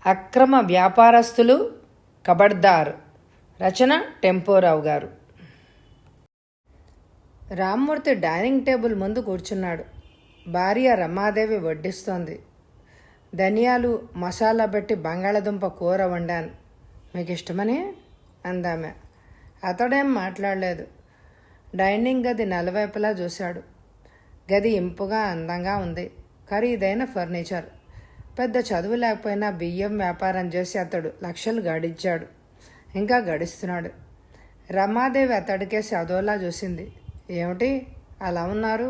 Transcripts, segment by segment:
అక్రమ వ్యాపారస్తులు కబడ్దార్. రచన టెంపోరావు గారు. రామ్మూర్తి డైనింగ్ టేబుల్ ముందు కూర్చున్నాడు. భార్య రమాదేవి వడ్డిస్తోంది. ధనియాలు మసాలా పెట్టి బంగాళదుంప కూర వండాను, మీకు ఇష్టమని అందామె. అతడేం మాట్లాడలేదు. డైనింగ్ గది నలువైపులా చూశాడు. గది ఇంపుగా అందంగా ఉంది. ఖరీదైన ఫర్నిచర్. పెద్ద చదువు లేకపోయినా బియ్యం వ్యాపారం చేసి అతడు లక్షలు గడించాడు, ఇంకా గడిస్తున్నాడు. రమాదేవి అతడికేసి అదోలా చూసింది. ఏమిటి అలా ఉన్నారు?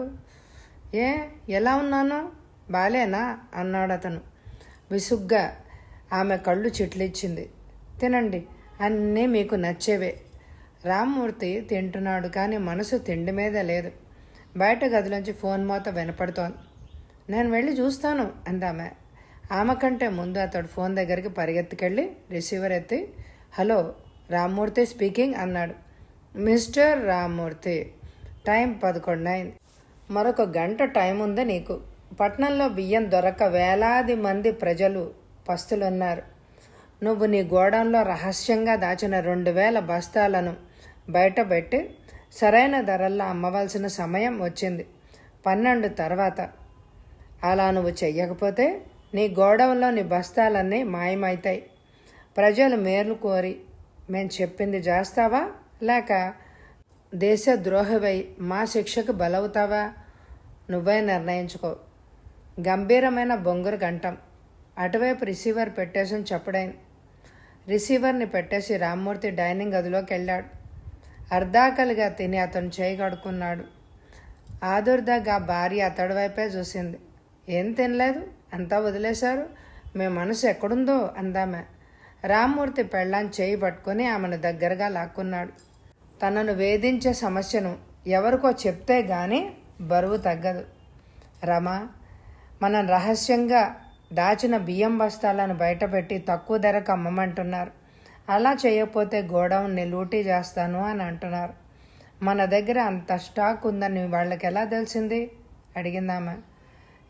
ఎలా ఉన్నాను? బాలేనా అన్నాడు అతను విసుగ్గా. ఆమె కళ్ళు చిట్లిచ్చింది. తినండి, అన్నీ మీకు నచ్చేవే. రామ్మూర్తి తింటున్నాడు, కానీ మనసు తిండి మీద లేదు. బయట గదిలోంచి ఫోన్ మోత వినపడుతోంది. నేను వెళ్ళి చూస్తాను అందామె. ఆమె కంటే ముందు అతడు ఫోన్ దగ్గరికి పరిగెత్తుకెళ్ళి రిసీవర్ ఎత్తి, హలో, రామ్మూర్తి స్పీకింగ్ అన్నాడు. మిస్టర్ రామ్మూర్తి, టైం 11 అయింది. మరొక గంట టైం ఉంది నీకు. పట్నంలో బియ్యం దొరక్క వేలాది మంది ప్రజలు పస్తులున్నారు. నువ్వు నీ గోడౌన్లో రహస్యంగా దాచిన 2000 బస్తాలను బయటపెట్టి సరైన ధరల్లో అమ్మవలసిన సమయం వచ్చింది. 12 తర్వాత. అలా నువ్వు చెయ్యకపోతే నీ గోడౌన్లో నీ బస్తాలన్నీ మాయమవుతాయి. ప్రజలు మేలు కోరి మేము చెప్పింది చేస్తావా, లేక దేశద్రోహవై మా శిక్షకు బలవుతావా? నువ్వే నిర్ణయించుకో. గంభీరమైన బొంగురు గంటం. అటువైపు రిసీవర్ పెట్టేసి చప్పుడైంది. రిసీవర్ని పెట్టేసి రామ్మూర్తి డైనింగ్ గదిలోకి వెళ్ళాడు. అర్ధాకలిగా తిని అతను చేయి కడుక్కున్నాడు. ఆదుర్దాగా భార్య అతడి వైపే చూసింది. ఏం తినలేదు, అంతా వదిలేశారు, మీ మనసు ఎక్కడుందో అందామె. రామ్మూర్తి పెళ్ళాన్ని చేయి పట్టుకుని ఆమెను దగ్గరగా లాక్కున్నాడు. తనను వేధించే సమస్యను ఎవరికో చెప్తే గానీ బరువు తగ్గదు. రమా, మనం రహస్యంగా దాచిన బియ్యం బస్తాలను బయటపెట్టి తక్కువ ధరకు అమ్మమంటున్నారు. అలా చేయకపోతే గోడౌన్ని లూటీ చేస్తాను అని అంటున్నారు. మన దగ్గర అంత స్టాక్ ఉందని వాళ్ళకి ఎలా తెలిసింది అడిగిందామె.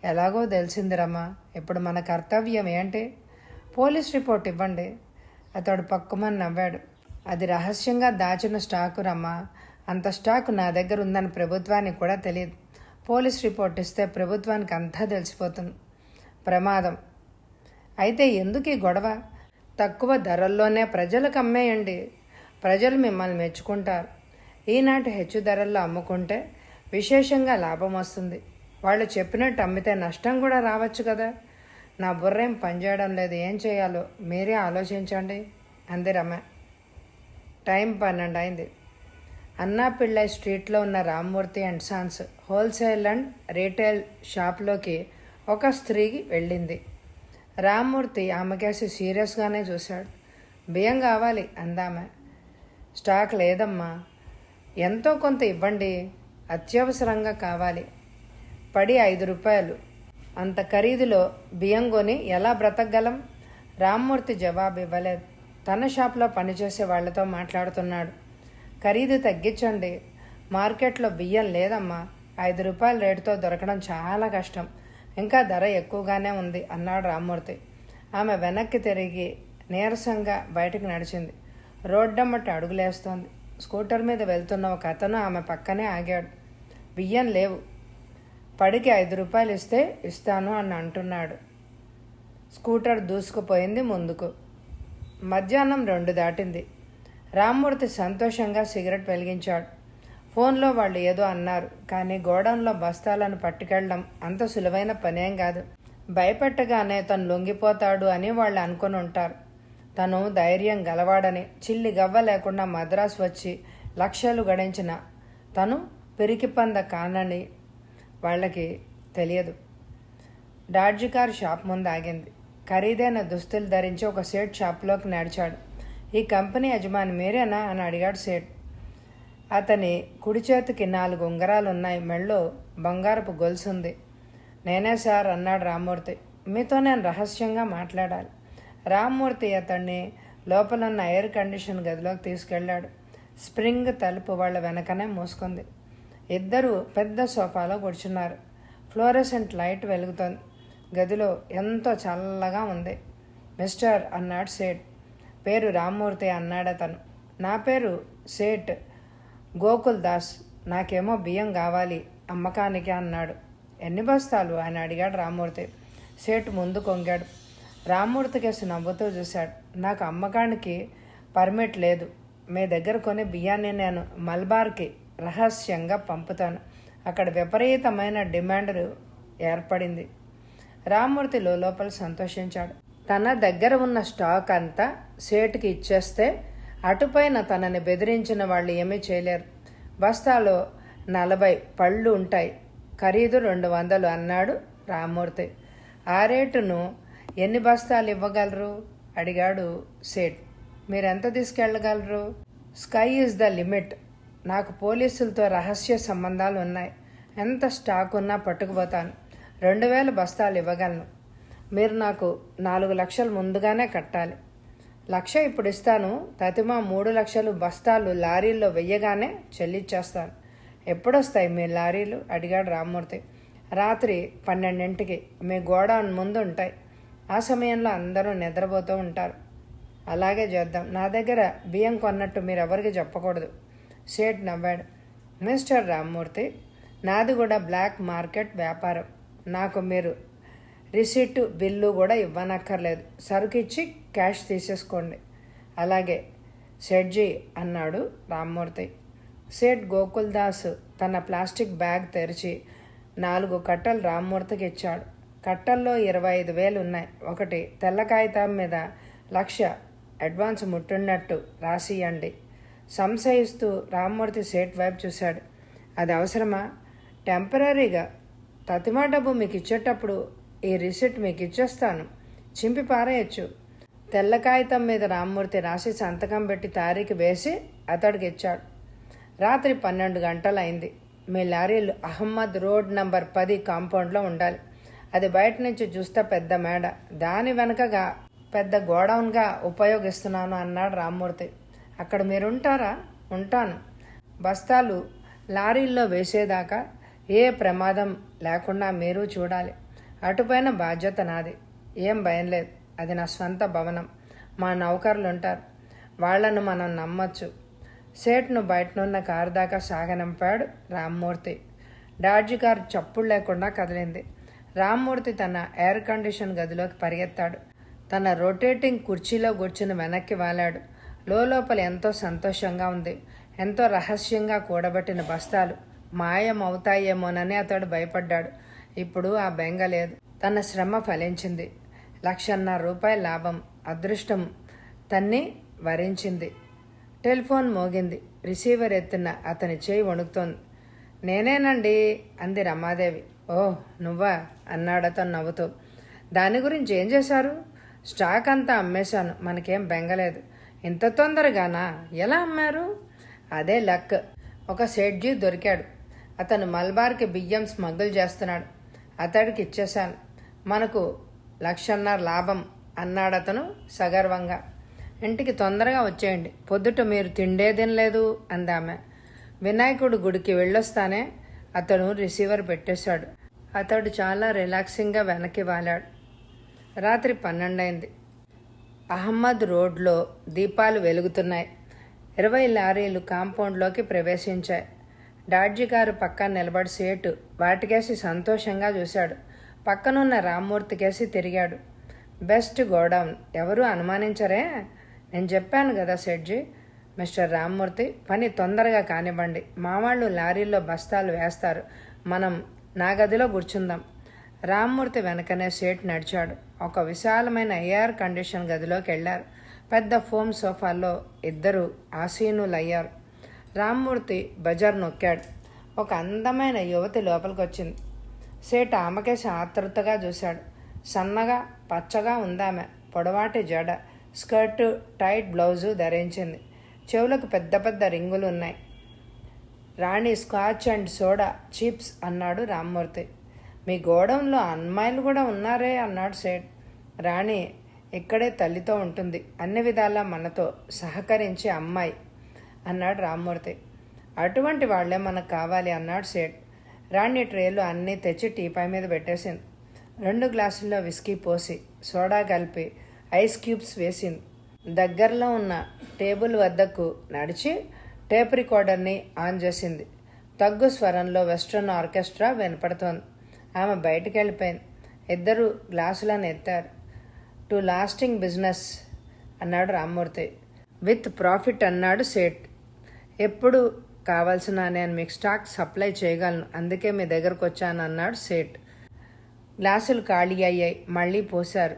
ఎలాగో తెలిసింది రమ్మా. ఇప్పుడు మన కర్తవ్యం ఏంటి? పోలీస్ రిపోర్ట్ ఇవ్వండి. అతడు పక్కుమని నవ్వాడు. అది రహస్యంగా దాచిన స్టాకు రమ్మా. అంత స్టాకు నా దగ్గర ఉందని ప్రభుత్వానికి కూడా తెలియదు. పోలీస్ రిపోర్ట్ ఇస్తే ప్రభుత్వానికి అంతా తెలిసిపోతుంది. ప్రమాదం. అయితే ఎందుకు ఈ గొడవ? తక్కువ ధరల్లోనే ప్రజలకు అమ్మేయండి. ప్రజలు మిమ్మల్ని మెచ్చుకుంటారు. ఈనాటి హెచ్చు ధరల్లో అమ్ముకుంటే విశేషంగా లాభం వస్తుంది. వాళ్ళు చెప్పినట్టు అమ్మితే నష్టం కూడా రావచ్చు కదా. నా బుర్రేం పనిచేయడం లేదు, ఏం చేయాలో మీరే ఆలోచించండి అంది రమ. టైం 12 అయింది. అన్నాపిళ్ళై స్ట్రీట్లో ఉన్న Rammurthy and sons wholesale and retail షాప్లోకి ఒక స్త్రీ వెళ్ళింది. రామ్మూర్తి ఆమెకేసి సీరియస్గానే చూశాడు. బియ్యం కావాలి అందామె. స్టాక్ లేదమ్మా, ఎంతో కొంత ఇవ్వండి, అత్యవసరంగా కావాలి. పడి 5 రూపాయలు. అంత ఖరీదులో బియ్యం కొని ఎలా బ్రతకగలం? రామ్మూర్తి జవాబు ఇవ్వలేదు. తన షాప్లో పనిచేసే వాళ్లతో మాట్లాడుతున్నాడు. ఖరీదు తగ్గించండి, మార్కెట్లో బియ్యం లేదమ్మా, 5 రూపాయల రేటుతో దొరకడం చాలా కష్టం, ఇంకా ధర ఎక్కువగానే ఉంది అన్నాడు రామ్మూర్తి. ఆమె వెనక్కి తిరిగి నీరసంగా బయటకు నడిచింది. రోడ్డమ్మట అడుగులేస్తోంది. స్కూటర్ మీద వెళ్తున్న ఒక అతను ఆమె పక్కనే ఆగాడు. బియ్యం లేవు, పడికి 5 రూపాయలు ఇస్తే ఇస్తాను అని అంటున్నాడు. స్కూటర్ దూసుకుపోయింది ముందుకు. మధ్యాహ్నం 2 దాటింది. రామ్మూర్తి సంతోషంగా సిగరెట్ వెలిగించాడు. ఫోన్లో వాళ్ళు ఏదో అన్నారు, కానీ గోడౌన్లో బస్తాలను పట్టుకెళ్ళడం అంత సులువైన పనేం కాదు. భయపెట్టగానే తను లొంగిపోతాడు అని వాళ్ళు అనుకుని ఉంటారు. తను ధైర్యం గలవాడని, చిల్లి గవ్వ లేకుండా మద్రాసు వచ్చి లక్షలు గడించిన తను పిరికిపంద కానని వాళ్ళకి తెలియదు. డాడ్జీ కారు షాప్ ముందు ఆగింది. ఖరీదైన దుస్తులు ధరించి ఒక సేట్ షాప్లోకి నడిచాడు. ఈ కంపెనీ యజమాని మీరేనా అని అడిగాడు సేట్. అతని కుడి చేతికి 4 ఉంగరాలు ఉన్నాయి, మెళ్ళో బంగారపు గొలుసుంది. నేనే సార్ అన్నాడు రామ్మూర్తి. మీతో నేను రహస్యంగా మాట్లాడాలి. రామ్మూర్తి అతన్ని లోపలున్న ఎయిర్ కండిషన్ గదిలోకి తీసుకెళ్లాడు. స్ప్రింగ్ తలుపు వాళ్ళ వెనకనే మూసుకుంది. ఇద్దరు పెద్ద సోఫాలో కూర్చున్నారు. ఫ్లోరెసెంట్ లైట్ వెలుగుతోంది. గదిలో ఎంతో చల్లగా ఉంది. మిస్టర్ అన్నాడు సేట్. పేరు రామ్మూర్తి అన్నాడతను. నా పేరు సేట్ గోకుల్ దాస్. నాకేమో బియ్యం కావాలి అమ్మకానికి అన్నాడు. ఎన్ని బస్తాలు అని అడిగాడు రామ్మూర్తి. సేటు ముందు కొంగాడు. రామ్మూర్తి కేసు నవ్వుతూ చూశాడు. నాకు అమ్మకానికి పర్మిట్ లేదు. మీ దగ్గర కొని బియ్యాన్ని నేను మల్బార్కి రహస్యంగా పంపుతాను. అక్కడ విపరీతమైన డిమాండ్ ఏర్పడింది. రామ్మూర్తి లోపల సంతోషించాడు. తన దగ్గర ఉన్న స్టాక్ అంతా సేటుకి ఇచ్చేస్తే అటుపైన తనని బెదిరించిన వాళ్ళు ఏమీ చేయలేరు. బస్తాలో 40 పళ్ళు ఉంటాయి, ఖరీదు 200 అన్నాడు రామ్మూర్తి. ఆ రేటును ఎన్ని బస్తాలు ఇవ్వగలరు అడిగాడు సేట్. మీరెంత తీసుకెళ్ళగలరు? Sky is the limit. నాకు పోలీసులతో రహస్య సంబంధాలు ఉన్నాయి. ఎంత స్టాక్ ఉన్నా పట్టుకుపోతాను. 2000 బస్తాలు ఇవ్వగలను. మీరు నాకు 4 లక్షలు ముందుగానే కట్టాలి. 1,00,000 ఇప్పుడు ఇస్తాను. తతిమా 3 లక్షలు బస్తాలు లారీల్లో వెయ్యగానే చెల్లిచ్చేస్తాను. ఎప్పుడొస్తాయి మీ లారీలు అడిగాడు రామ్మూర్తి. రాత్రి 12ంటికి మీ గోడౌన్ ముందు ఉంటాయి. ఆ సమయంలో అందరూ నిద్రపోతూ ఉంటారు. అలాగే చేద్దాం. నా దగ్గర బియ్యం కొన్నట్టు మీరెవరికి చెప్పకూడదు. సేట్ నవ్వాడు. మిస్టర్ రామ్మూర్తి, నాది కూడా బ్లాక్ మార్కెట్ వ్యాపారం. నాకు మీరు రిసిప్ట్ బిల్లు కూడా ఇవ్వనక్కర్లేదు. సరుకు ఇచ్చి క్యాష్ తీసేసుకోండి. అలాగే సేట్జీ అన్నాడు రామ్మూర్తి. సేట్ గోకుల్ దాస్ తన ప్లాస్టిక్ బ్యాగ్ తెరిచి 4 కట్టలు రామ్మూర్తికి ఇచ్చాడు. కట్టల్లో 25,000 ఉన్నాయి. ఒకటి తెల్ల కాగితం మీద 1,00,000 అడ్వాన్స్ ముట్టున్నట్టు రాసియండి. సంశయిస్తూ రామ్మూర్తి సేట్ వైపు చూశాడు. అది అవసరమా? టెంపరీగా తతిమా డబ్బు మీకు ఇచ్చేటప్పుడు ఈ రిసిప్ట్ మీకు ఇచ్చేస్తాను. చింపి పారేయచ్చు. తెల్ల కాగితం మీద రామ్మూర్తి రాసి సంతకం పెట్టి తారీఖు వేసి అతడికి ఇచ్చాడు. రాత్రి 12 గంటలైంది. మీ లారీలు అహ్మద్ రోడ్ నంబర్ 10 కాంపౌండ్లో ఉండాలి. అది బయట నుంచి చూస్తే పెద్ద మేడ, దాని వెనకగా పెద్ద గోడౌన్గా ఉపయోగిస్తున్నాను అన్నాడు రామ్మూర్తి. అక్కడ మీరుంటారా? ఉంటాను. బస్తాలు లారీల్లో వేసేదాకా ఏ ప్రమాదం లేకుండా మీరు చూడాలి. అటుపైన బాధ్యత నాది. ఏం భయం లేదు. అది నా స్వంత భవనం. మా నౌకర్లు ఉంటారు. వాళ్లను మనం నమ్మచ్చు. సేట్ను బయటనున్న కారు దాకా సాగనంపాడు రామ్మూర్తి. డాడ్జీ కారు చప్పుడు లేకుండా కదిలింది. రామ్మూర్తి తన ఎయిర్ కండిషన్ గదిలోకి పరిగెత్తాడు. తన రొటేటింగ్ కుర్చీలో కూర్చుని వెనక్కి వాలాడు. లోపల ఎంతో సంతోషంగా ఉంది. ఎంతో రహస్యంగా కూడబెట్టిన బస్తాలు మాయమవుతాయేమోనని అతడు భయపడ్డాడు. ఇప్పుడు ఆ బెంగ లేదు. తన శ్రమ ఫలించింది. 1,50,000 రూపాయల లాభం. అదృష్టం తన్ని వరించింది. టెలిఫోన్ మోగింది. రిసీవర్ ఎత్తిన అతని చేయి వణుకుతోంది. నేనేనండి అంది రమాదేవి. ఓహ్, నువ్వా అన్నాడతను నవ్వుతూ. దాని గురించి ఏం చేశారు? స్టాక్ అంతా అమ్మేశాను. మనకేం బెంగలేదు. ఇంత తొందరగానా? ఎలా అమ్మారు? అదే లక్. ఒక సేట్జీ దొరికాడు. అతను మల్బార్కి బియ్యం స్మగుల్ చేస్తున్నాడు. అతడికి ఇచ్చేశాను. మనకు 1,50,000 లాభం అన్నాడతను సగర్వంగా. ఇంటికి తొందరగా వచ్చేయండి. పొద్దుట మీరు తిండే తినలేదు అందామె. వినాయకుడు గుడికి వెళ్ళొస్తానే. అతను రిసీవర్ పెట్టేశాడు. అతడు చాలా రిలాక్సింగ్గా వెనక్కి వాలాడు. రాత్రి 12 అయింది. అహ్మద్ రోడ్లో దీపాలు వెలుగుతున్నాయి. 20 లారీలు కాంపౌండ్లోకి ప్రవేశించాయి. డాడ్జీ కారు పక్కన నిలబడి సేటు వాటికేసి సంతోషంగా చూశాడు. పక్కనున్న రామ్మూర్తికేసి తిరిగాడు. బెస్ట్ గోడౌన్, ఎవరూ అనుమానించరే? నేను చెప్పాను కదా సేట్జీ. మిస్టర్ రామ్మూర్తి, పని తొందరగా కానివ్వండి. మా వాళ్ళు లారీల్లో బస్తాలు వేస్తారు. మనం నా గదిలో కూర్చుందాం. రామ్మూర్తి వెనకనే సేట్ నడిచాడు. ఒక విశాలమైన ఎయిర్ కండిషన్ గదిలోకి వెళ్లారు. పెద్ద ఫోమ్ సోఫాల్లో ఇద్దరు ఆసీనులయ్యారు. రామ్మూర్తి బజార్ నొక్కాడు. ఒక అందమైన యువతి లోపలికి వచ్చింది. సేట్ ఆమెకేసి ఆతృతగా చూశాడు. సన్నగా పచ్చగా ఉందామె. పొడవాటి జడ, స్కర్టు, టైట్ బ్లౌజు ధరించింది. చెవులకు పెద్ద పెద్ద రింగులు ఉన్నాయి. రాణి స్కాచ్ అండ్ సోడా చిప్స్ అన్నాడు రామ్మూర్తి. మీ గోడౌన్లో అమ్మాయిలు కూడా ఉన్నారే అన్నాడు సేట్. రాణి ఇక్కడే తల్లితో ఉంటుంది. అన్ని విధాలా మనతో సహకరించే అమ్మాయి అన్నాడు రామ్మూర్తి. అటువంటి వాళ్లే మనకు కావాలి అన్నాడు సేట్. రాణి ట్రేలు అన్నీ తెచ్చి టీపాయ్ మీద పెట్టేసింది. 2 గ్లాసుల్లో విస్కీ పోసి సోడా కలిపి ఐస్ క్యూబ్స్ వేసింది. దగ్గరలో ఉన్న టేబుల్ వద్దకు నడిచి టేప్ రికార్డర్ని ఆన్ చేసింది. తగ్గు స్వరంలో వెస్ట్రన్ ఆర్కెస్ట్రా వినపడుతోంది. ఆమె బయటికి వెళ్ళిపోయింది. ఇద్దరు గ్లాసులను ఎత్తారు. టు లాస్టింగ్ బిజినెస్ అన్నాడు రామ్మూర్తి. విత్ ప్రాఫిట్ అన్నాడు సేట్. ఎప్పుడు కావాల్సిన నేను మీకు స్టాక్ సప్లై చేయగలను, అందుకే మీ దగ్గరకు వచ్చాను అన్నాడు సేట్. గ్లాసులు ఖాళీ అయ్యాయి. మళ్ళీ పోశారు.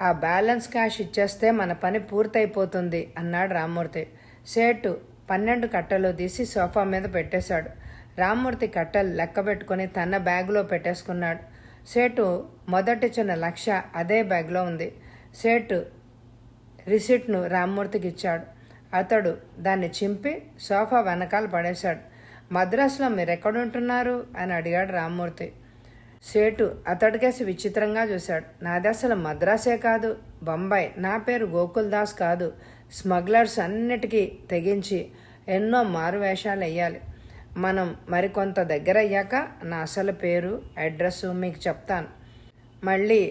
ఆ బ్యాలెన్స్ క్యాష్ ఇచ్చేస్తే మన పని పూర్తయిపోతుంది అన్నాడు రామ్మూర్తి. సేటు 12 కట్టలు తీసి సోఫా మీద పెట్టేశాడు. రామ్మూర్తి కట్టలు లెక్క పెట్టుకుని తన బ్యాగులో పెట్టేసుకున్నాడు. సేటు మొదటిచ్చిన 1,00,000 అదే బ్యాగ్లో ఉంది. సేటు రిసిట్ను రామ్మూర్తికి ఇచ్చాడు. అతడు దాన్ని చింపి సోఫా వెనకాల పడేశాడు. మద్రాసులో మీరెక్కడుంటున్నారు అని అడిగాడు రామ్మూర్తి. సేటు అతడికేసి విచిత్రంగా చూశాడు. నాది అసలు మద్రాసే కాదు, బొంబాయి. నా పేరు గోకుల్ దాస్ కాదు. స్మగ్లర్స్ అన్నిటికీ తెగించి ఎన్నో మారువేషాలు వేయాలి. మనం మరికొంత దగ్గర అయ్యాక నా అసలు పేరు, అడ్రస్సు మీకు చెప్తాను. మళ్ళీ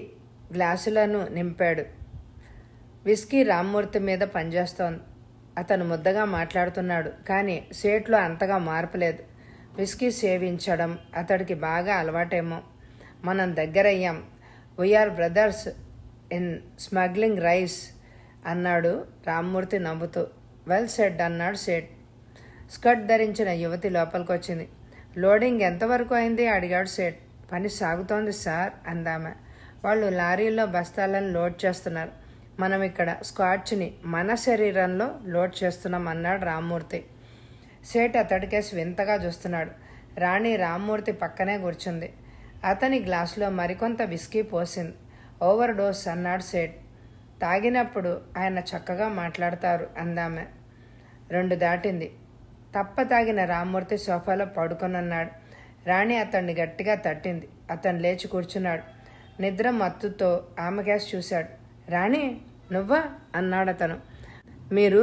గ్లాసులను నింపాడు. విస్కీ రామ్మూర్తి మీద పనిచేస్తోంది. అతను ముద్దగా మాట్లాడుతున్నాడు, కానీ సేట్లో అంతగా మార్పు లేదు. విస్కీ సేవించడం అతడికి బాగా అలవాటేమో. మనం దగ్గరయ్యాం. We're brothers in smuggling rice అన్నాడు రామ్మూర్తి నవ్వుతూ. వెల్ సెడ్ అన్నాడు సేట్. స్కర్ట్ ధరించిన యువతి లోపలికి వచ్చింది. లోడింగ్ ఎంతవరకు అయింది అడిగాడు సేట్. పని సాగుతోంది సార్ అందామె. వాళ్ళు లారీల్లో బస్తాలను లోడ్ చేస్తున్నారు. మనం ఇక్కడ స్కాచ్ని మన శరీరంలో లోడ్ చేస్తున్నాం అన్నాడు రామ్మూర్తి. సేట్ అతడికేసి వింతగా చూస్తున్నాడు. రాణి రామ్మూర్తి పక్కనే కూర్చుంది. అతని గ్లాసులో మరికొంత విస్కీ పోసింది. ఓవర్ డోస్ అన్నాడు సేట్. తాగినప్పుడు ఆయన చక్కగా మాట్లాడతారు అందామె. 2 దాటింది. తప్ప తాగిన రామ్మూర్తి సోఫాలో పడుకొనున్నాడు. రాణి అతన్ని గట్టిగా తట్టింది. అతను లేచి కూర్చున్నాడు. నిద్ర మత్తుతో ఆమెకేసి చూశాడు. రాణి నువ్వా అన్నాడు అతను. మీరు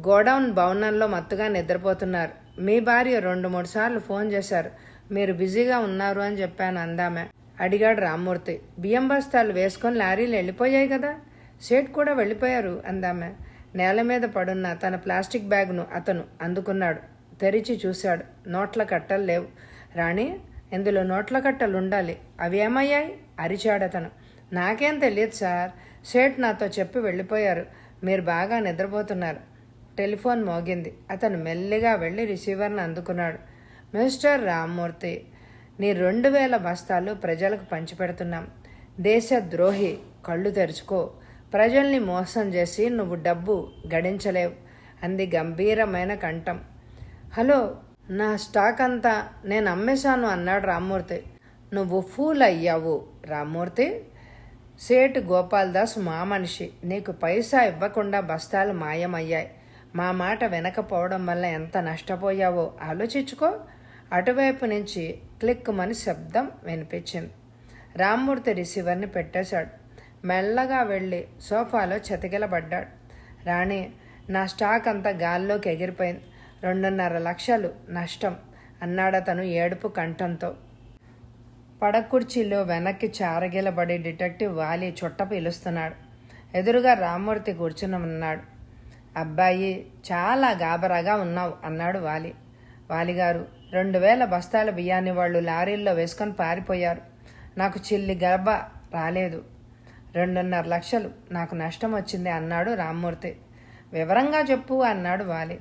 గోడౌన్ భవనంలో మత్తుగా నిద్రపోతున్నారు. మీ భార్య 2-3 సార్లు ఫోన్ చేశారు. మీరు బిజీగా ఉన్నారు అని చెప్పాను అందామె. అడిగాడు రామ్మూర్తి. బియ్యం బస్తాలు వేసుకొని లారీలు వెళ్ళిపోయాయి కదా. సేట్ కూడా వెళ్ళిపోయారు అందామె. నేల మీద పడున్న తన ప్లాస్టిక్ బ్యాగ్ను అతను అందుకున్నాడు. తెరిచి చూశాడు. నోట్ల కట్టలు లేవు. రాణి ఇందులో నోట్ల కట్టలు ఉండాలి. అవి ఏమయ్యాయి అరిచాడతను. నాకేం తెలియదు సార్. సేట్ నాతో చెప్పి వెళ్ళిపోయారు. మీరు బాగా నిద్రపోతున్నారు. టెలిఫోన్ మోగింది. అతను మెల్లిగా వెళ్ళి రిసీవర్ని అందుకున్నాడు. మిస్టర్ రామ్మూర్తి, నీ 2,000 బస్తాలు ప్రజలకు పంచిపెడుతున్నాం. దేశద్రోహి, కళ్ళు తెరుచుకో. ప్రజల్ని మోసం చేసి నువ్వు డబ్బు గడించలేవు అంది గంభీరమైన కంఠం. హలో, నా స్టాక్ అంతా నేను అమ్మేశాను అన్నాడు రామ్మూర్తి. నువ్వు ఫూల్ అయ్యావు రామ్మూర్తి. సేటు గోపాల్దాస్ మా మనిషి. నీకు పైసా ఇవ్వకుండా బస్తాలు మాయమయ్యాయి. మా మాట వినకపోవడం వల్ల ఎంత నష్టపోయావో ఆలోచించుకో. అటువైపు నుంచి క్లిక్కుమని శబ్దం వినిపించింది. రామ్మూర్తి రిసీవర్ని పెట్టేశాడు. మెల్లగా వెళ్ళి సోఫాలో చతికిలబడ్డాడు. రాణి, నా స్టాక్ అంతా గాల్లోకి ఎగిరిపోయింది. 2.5 లక్షలు నష్టం అన్నాడతను ఏడుపు కంఠంతో. పడకుర్చీలో వెనక్కి చారగిలబడి డిటెక్టివ్ వాలి చుట్ట పీలుస్తున్నాడు. ఎదురుగా రామ్మూర్తి కూర్చుని ఉన్నాడు. అబ్బాయి, చాలా గాబరాగా ఉన్నావు అన్నాడు వాలి. వాలిగారు, 2,000 బస్తాల బియ్యాన్ని వాళ్ళు లారీల్లో వేసుకొని పారిపోయారు. నాకు చిల్లి గర్భ రాలేదు. 2.5 లక్షలు నాకు నష్టం వచ్చింది అన్నాడు రామ్మూర్తి. వివరంగా చెప్పు అన్నాడు వాలి.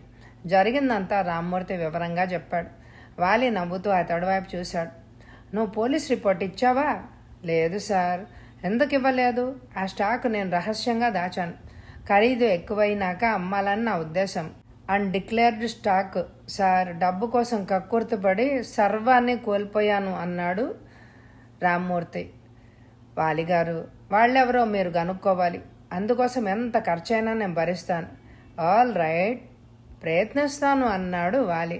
జరిగిందంతా రామ్మూర్తి వివరంగా చెప్పాడు. వాలి నవ్వుతూ అతడి వైపు చూశాడు. నువ్వు పోలీస్ రిపోర్ట్ ఇచ్చావా? లేదు సార్. ఎందుకు ఇవ్వలేదు? ఆ స్టాక్ నేను రహస్యంగా దాచాను. ఖరీదు ఎక్కువైనాక అమ్మాలని నా ఉద్దేశం. Undeclared stock sir. డబ్బు కోసం కక్కుర్తిపడి సర్వాన్ని కోల్పోయాను అన్నాడు రామ్మూర్తి. వాలిగారు, వాళ్ళెవరో మీరు కనుక్కోవాలి. అందుకోసం ఎంత ఖర్చైనా నేను భరిస్తాను. ఆల్ రైట్, ప్రయత్నిస్తాను అన్నాడు వాలి.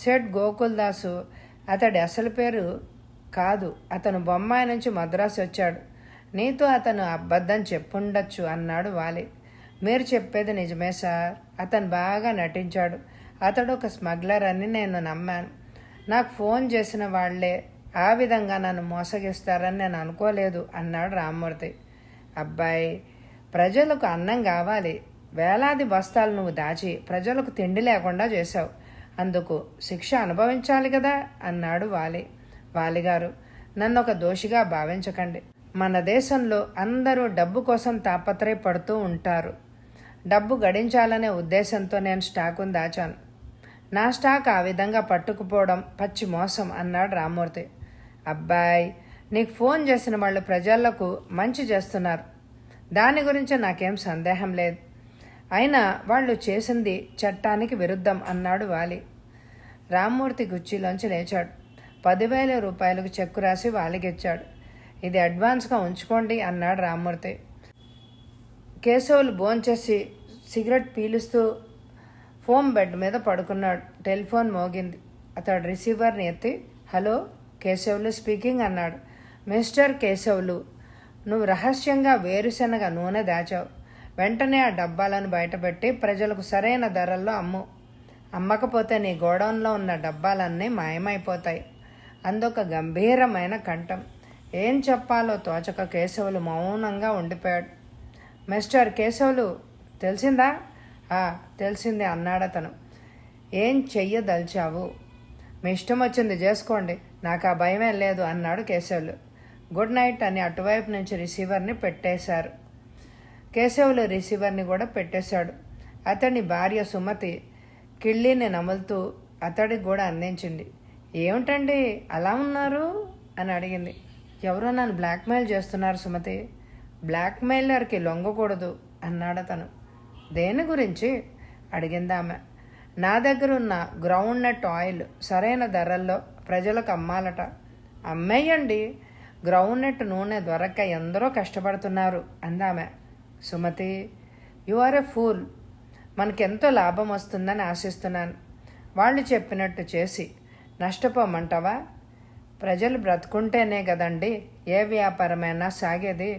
సెట్ గోకుల్దాసు అతడి అసలు పేరు కాదు. అతను బొంబాయి నుంచి మద్రాసు వచ్చాడు. నీతో అతను అబద్ధం చెప్పుండొచ్చు అన్నాడు వాలి. మీరు చెప్పేది నిజమే సార్. అతను బాగా నటించాడు. అతడు ఒక స్మగ్లర్ అని నేను నమ్మాను. నాకు ఫోన్ చేసిన వాళ్లే ఆ విధంగా నన్ను మోసగిస్తారని నేను అనుకోలేదు అన్నాడు రామ్మూర్తి. అబ్బాయి, ప్రజలకు అన్నం కావాలి. వేలాది బస్తాలు నువ్వు దాచి ప్రజలకు తిండి లేకుండా చేశావు. అందుకు శిక్ష అనుభవించాలి కదా అన్నాడు వాలిగారు, నన్ను ఒక దోషిగా భావించకండి. మన దేశంలో అందరూ డబ్బు కోసం తాపత్రయపడుతూ ఉంటారు. డబ్బు గడించాలనే ఉద్దేశంతో నేను స్టాకును దాచాను. నా స్టాక్ ఆ విధంగా పట్టుకుపోవడం పచ్చి మోసం అన్నాడు రామ్మూర్తి. అబ్బాయి, నీకు ఫోన్ చేసిన వాళ్ళు ప్రజలకు మంచి చేస్తున్నారు, దాని గురించి నాకేం సందేహం లేదు. అయినా వాళ్ళు చేసింది చట్టానికి విరుద్ధం అన్నాడు వాలి. రామ్మూర్తి కుర్చీలోంచి లేచాడు. 10,000 రూపాయలకు చెక్కు రాసి వాలికిచ్చాడు. ఇది అడ్వాన్స్గా ఉంచుకోండి అన్నాడు రామ్మూర్తి. కేశవులు భోంచేసి సిగరెట్ పీలుస్తూ ఫోమ్ బెడ్ మీద పడుకున్నాడు. టెలిఫోన్ మోగింది. అతడు రిసీవర్ని ఎత్తి, హలో, కేశవులు స్పీకింగ్ అన్నాడు. మిస్టర్ కేశవులు, నువ్వు రహస్యంగా వేరుశనగ నూనె దాచావు. వెంటనే ఆ డబ్బాలను బయటపెట్టి ప్రజలకు సరైన ధరల్లో అమ్ము. అమ్మకపోతే నీ గోడౌన్లో ఉన్న డబ్బాలన్నీ మాయమైపోతాయి. అందొక గంభీరమైన కంఠం. ఏం చెప్పాలో తోచక కేశవులు మౌనంగా ఉండిపోయాడు. మిస్టర్ కేశవులు, తెలిసిందా? తెలిసింది అన్నాడతను. ఏం చెయ్యదలిచావు? మీ ఇష్టం వచ్చింది చేసుకోండి, నాకు ఆ భయమేం లేదు అన్నాడు కేశవులు. గుడ్ నైట్ అని అటువైపు నుంచి రిసీవర్ని పెట్టేశారు. కేశవులు రిసీవర్ని కూడా పెట్టేశాడు. అతని భార్య సుమతి కిళ్ళీని నములుతూ అతడికి కూడా అందించింది. ఏమిటండి అలా ఉన్నారు అని అడిగింది. ఎవరో నన్ను బ్లాక్మెయిల్ చేస్తున్నారు సుమతి. బ్లాక్మెయిలర్కి లొంగకూడదు అన్నాడతను. దేని గురించి అడిగింది ఆమె. నా దగ్గర ఉన్న గ్రౌండ్ నట్ ఆయిల్ సరైన ధరల్లో ప్రజలకు అమ్మాలట. అమ్మేయండి, గ్రౌండ్ నట్ నూనె దొరక్క ఎందరో కష్టపడుతున్నారు అందామె. Sumathi, you are a fool. మనకెంతో లాభం వస్తుందని ఆశిస్తున్నాను. వాళ్ళు చెప్పినట్టు చేసి నష్టపోమంటావా? ప్రజలు బ్రతుకుంటేనే కదండి ఏ వ్యాపారమైనా సాగేది.